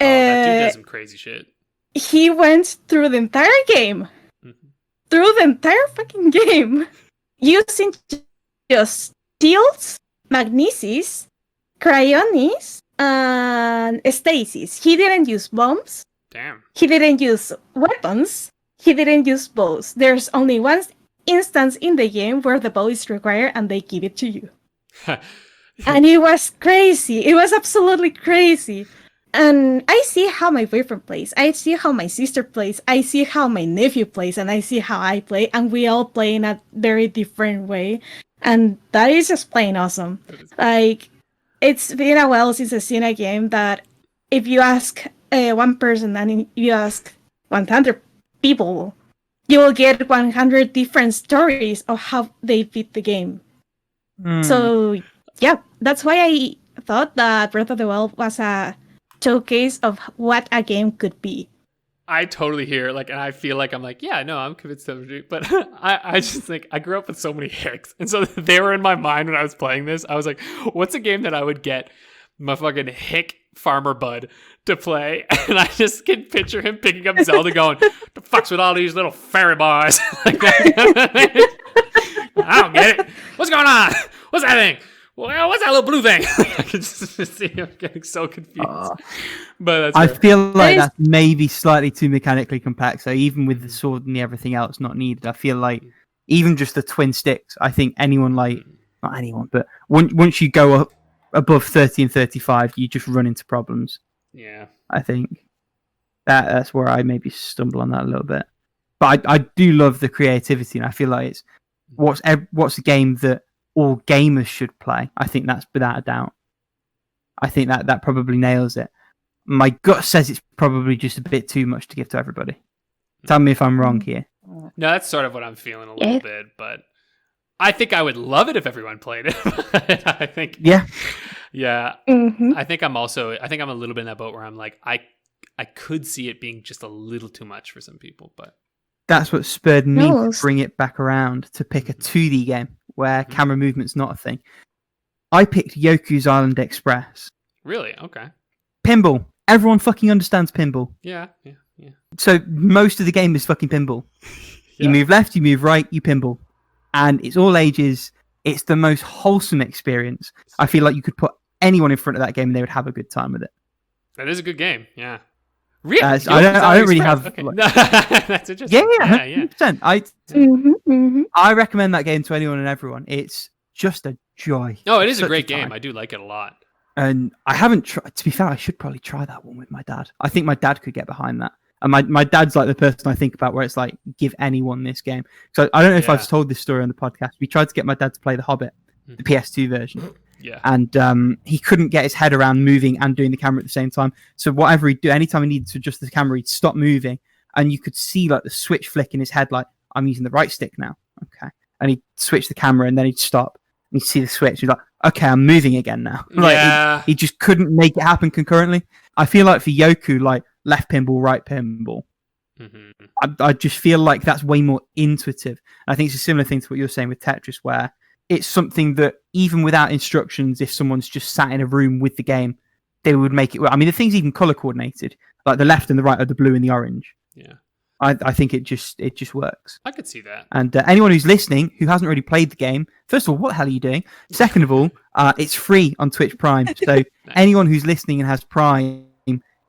that dude does some crazy shit. He went through the entire game. Mm-hmm. Through the entire fucking game. Using just steels, magnesis, cryonis, and stasis. He didn't use bombs. Damn. He didn't use weapons. He didn't use bows. There's only one instance in the game where the bow is required and they give it to you. And it was crazy. It was absolutely crazy. And I see how my boyfriend plays. I see how my sister plays. I see how my nephew plays. And I see how I play. And we all play in a very different way. And that is just plain awesome. Like, it's been a while since I've seen a game that if you ask one person and you ask 100 people, you will get 100 different stories of how they beat the game. So, yeah, that's why I thought that Breath of the Wild was a showcase of what a game could be. I totally hear, like, and I feel like I'm like, yeah, no, I'm convinced of it. But I just think I grew up with so many hicks. And so they were in my mind when I was playing this. I was like, what's a game that I would get my fucking hick farmer bud to play? And I just can picture him picking up Zelda going, the fuck's with all these little fairy boys? Like that. I don't get it. What's going on? What's that thing? Well, what's that little blue thing? I can just see him getting so confused. But that's I feel like that's maybe slightly too mechanically complex. So even with the sword and everything else not needed, I feel like even just the twin sticks, I think anyone not anyone, but once you go up above 30 and 35, you just run into problems. Yeah. I think that's where I maybe stumble on that a little bit. But I do love the creativity, and I feel like it's what's a game that all gamers should play. I think that's without a doubt. I think that probably nails it. My gut says it's probably just a bit too much to give to everybody. Tell me if I'm wrong here. No, that's sort of what I'm feeling a little bit, but I think I would love it if everyone played it. I think, yeah. Mm-hmm. I think I'm a little bit in that boat where I'm like, I could see it being just a little too much for some people, but that's what spurred me to bring it back around to pick a 2D game where camera movement's not a thing. I picked Yoku's Island Express. Really? Okay. Pinball. Everyone fucking understands pinball. Yeah. So most of the game is fucking pinball. You move left, you move right, you pinball. And it's all ages. It's the most wholesome experience. I feel like you could put anyone in front of that game and they would have a good time with it. That is a good game, yeah. Really? I don't really have... Okay. That's interesting. Yeah, 100%. I recommend that game to anyone and everyone. It's just a joy. No, it is a great game. I do like it a lot. And I haven't tried... To be fair, I should probably try that one with my dad. I think my dad could get behind that. And my dad's like the person I think about where it's like, give anyone this game. So I don't know if I've told this story on the podcast. We tried to get my dad to play The Hobbit, the PS2 version. Yeah. And he couldn't get his head around moving and doing the camera at the same time. So whatever he'd do, anytime he needed to adjust the camera, he'd stop moving. And you could see like the switch flick in his head, like, I'm using the right stick now. Okay. And he'd switch the camera and then he'd stop. And you'd see the switch. He's like, okay, I'm moving again now. Like, he just couldn't make it happen concurrently. I feel like for Yoku, like left pinball, right pinball. I just feel like that's way more intuitive. I think it's a similar thing to what you're saying with Tetris, where it's something that even without instructions, if someone's just sat in a room with the game, they would make it work. I mean, the thing's even color coordinated, like the left and the right are the blue and the orange. Yeah, I think it just works. I could see that. And anyone who's listening who hasn't already played the game, first of all, what the hell are you doing? Second of all, it's free on Twitch Prime. So nice. Anyone who's listening and has Prime,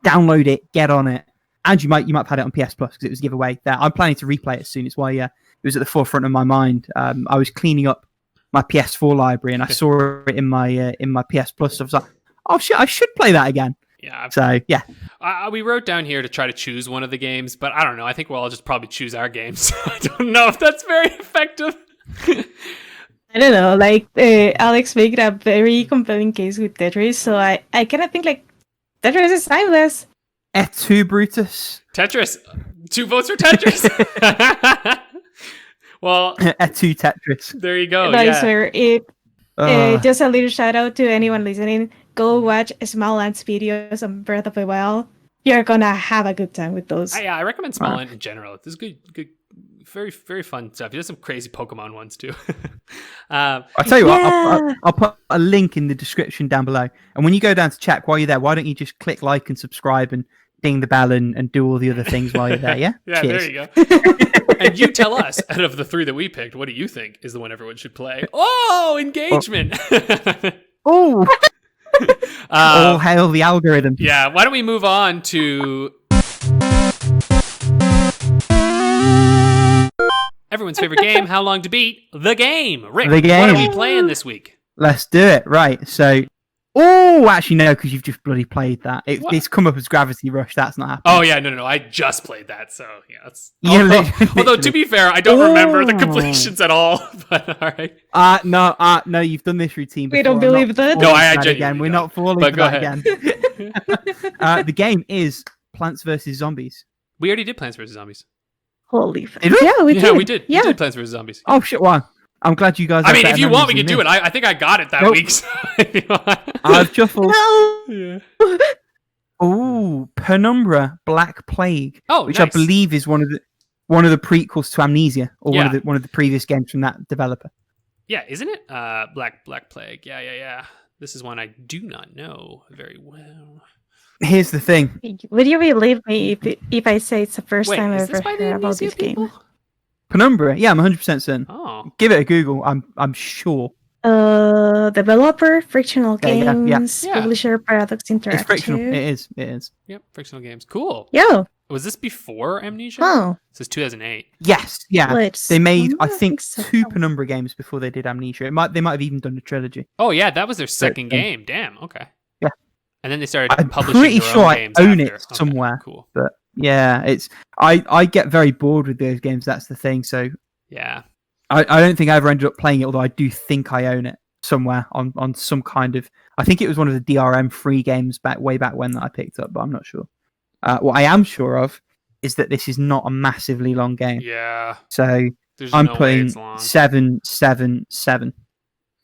download it, get on it. And you might have had it on PS Plus because it was a giveaway there. I'm planning to replay it soon. It's why it was at the forefront of my mind. I was cleaning up my PS4 library and I saw it in my PS Plus. So I was like, oh shit, I should play that again. Yeah. So yeah. We wrote down here to try to choose one of the games, but I don't know. I think we'll all just probably choose our games. I don't know if that's very effective. I don't know. Like Alex made a very compelling case with Tetris, so I kind of think like Tetris is timeless. Et Brutus. Tetris. 2 votes for Tetris. Well, Et Tetris. There you go. That is where it Just a little shout out to anyone listening. Go watch Smallland's videos on Breath of the Wild. You're gonna have a good time with those. I recommend Smallland in general. This is good, very, very fun stuff. He does some crazy Pokemon ones too. I'll tell you what, I'll put a link in the description down below. And when you go down to chat while you're there, why don't you just click like and subscribe and ding the bell and do all the other things while you're there, yeah? Yeah, Cheers. there you go. And you tell us, out of the 3 that we picked, what do you think is the one everyone should play? Oh, engagement! Oh! All hail the algorithm. Yeah, why don't we move on to everyone's favorite game, How Long to Beat the Game. Rick, The game. What are we playing this week? Let's do it. Right, so... Oh, actually, no, because you've just bloody played that. It's come up as Gravity Rush. That's not happening. Oh, yeah, no. I just played that, so yeah. That's... Yeah, although, to be fair, I don't remember the completions at all, but all right. No, you've done this routine before. We don't believe that. No, I genuinely again. We're not falling for that again. The game is Plants vs. Zombies. We already did Plants vs. Zombies. Holy fuck. Did we? Yeah, we did. We did. Yeah. We did Plants vs. Zombies. Oh, shit, wow. I'm glad you guys I have mean, better if you want, we memories can than do me. it. I think I got it that Nope. week. So if you want. I've shuffled. No. Yeah. Oh, Penumbra Black Plague, which I nice. believe is one of the prequels to Amnesia, or Yeah. one of the previous games from that developer. Yeah, isn't it? Black Plague. Yeah. This is one I do not know very well. Here's the thing. Would you believe me if I say it's the first Wait, time is I've this ever by the heard about Amnesia this people? game? Penumbra, yeah, I'm 100% certain. Oh. Give it a Google. I'm sure. Developer, Frictional Yeah. Games, Yeah. Publisher, Paradox Interactive. It's frictional. It is. Yep, Frictional Games. Cool. Yo, Was this before Amnesia? oh, This is 2008. Yes, yeah. let's. They made, I I think, so. 2 Penumbra games before they did Amnesia. They might have even done a trilogy. Oh, yeah, that was their second Yeah. game. Damn, okay. Yeah. And then they started I'm publishing pretty their sure own I games own after. it Okay, somewhere. Cool. But yeah, it's I get very bored with those games. That's the thing. So Yeah. I don't think I ever ended up playing it, although I do think I own it somewhere on some kind of... I think it was one of the DRM free games way back when that I picked up, but I'm not sure. What I am sure of is that this is not a massively long game. Yeah. So There's I'm no way putting it's long. 7, 7, 7.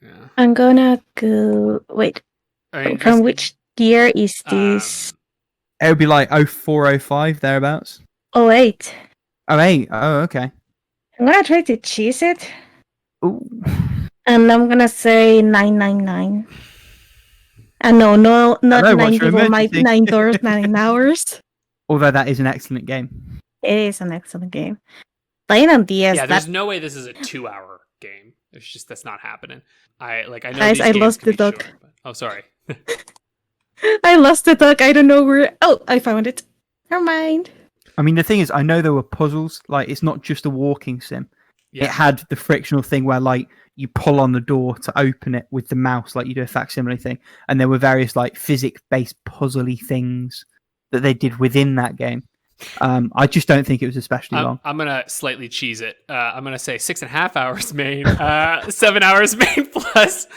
Yeah. I'm gonna go. Wait, I mean, from just, which year is this? It would be like 04, 05, thereabouts. 08. Oh, 8. Oh, okay. I'm gonna try to cheese it, Ooh. and I'm gonna say 999. No, not Hello, what's 9 your people, emergency? 9 doors, 9 hours. Although that is an excellent game. It is an excellent game. Playing on DS, yeah, there's that no way this is a 2-hour game. It's just that's not happening. I know Guys, these I games lost can the be dog. short, but... Oh, sorry. I lost the duck. I don't know where. Oh, I found it. Never mind. I mean, the thing is, I know there were puzzles. Like, it's not just a walking sim. Yeah. It had the frictional thing where, like, you pull on the door to open it with the mouse, like you do a facsimile thing. And there were various, like, physics-based puzzly things that they did within that game. I just don't think it was especially long. I'm gonna slightly cheese it. I'm gonna say 6.5 hours main, 7 hours main plus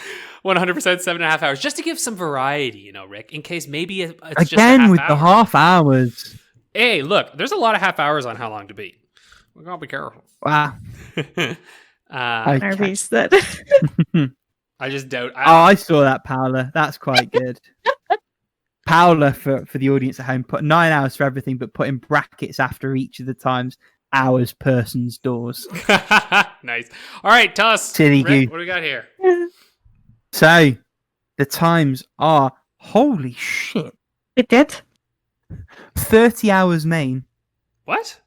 100% 7.5 hours, just to give some variety, Rick, in case maybe it's just a Again, half with hour. the half hours. Hey, look, there's a lot of half hours on How Long to Beat. We're gonna be careful. Wow. I I Okay. missed that. just doubt. Oh, I saw that, Paula. That's quite good. Paula, for the audience at home, put 9 hours for everything, but put in brackets after each of the times hours, persons, doors. Nice. All right, tell us, Silly Rick, goo. what do we got here? So, the times are, holy shit, It did? 30 hours main. What?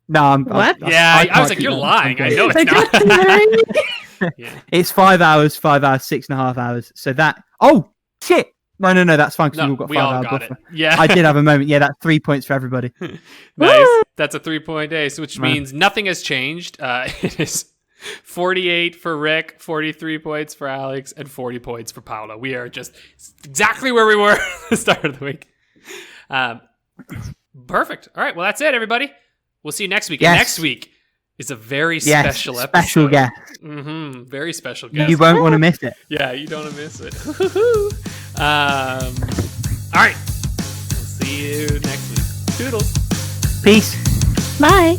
No, I'm... What? Yeah, I can't was like, keep you're that. lying. I Okay. know it's Like, not. Yeah. It's 5 hours, 6.5 hours. So that... Oh, shit! No, that's fine, because No, we've all got we 5 all hour got buffer. it. Yeah. I did have a moment. Yeah, that's 3 points for everybody. Nice. That's a 3-point day, which Wow. means nothing has changed. It is 48 for Rick, 43 points for Alex, and 40 points for Paula. We are just exactly where we were at the start of the week. Perfect. All right. Well, that's it, everybody. We'll see you next week. Yes. And next week is a very Yes, special episode. special guest. Mm-hmm. Very special guest. You won't want to miss it. Yeah, you don't want to miss it. All right. We'll see you next week. Toodles. Peace. Bye.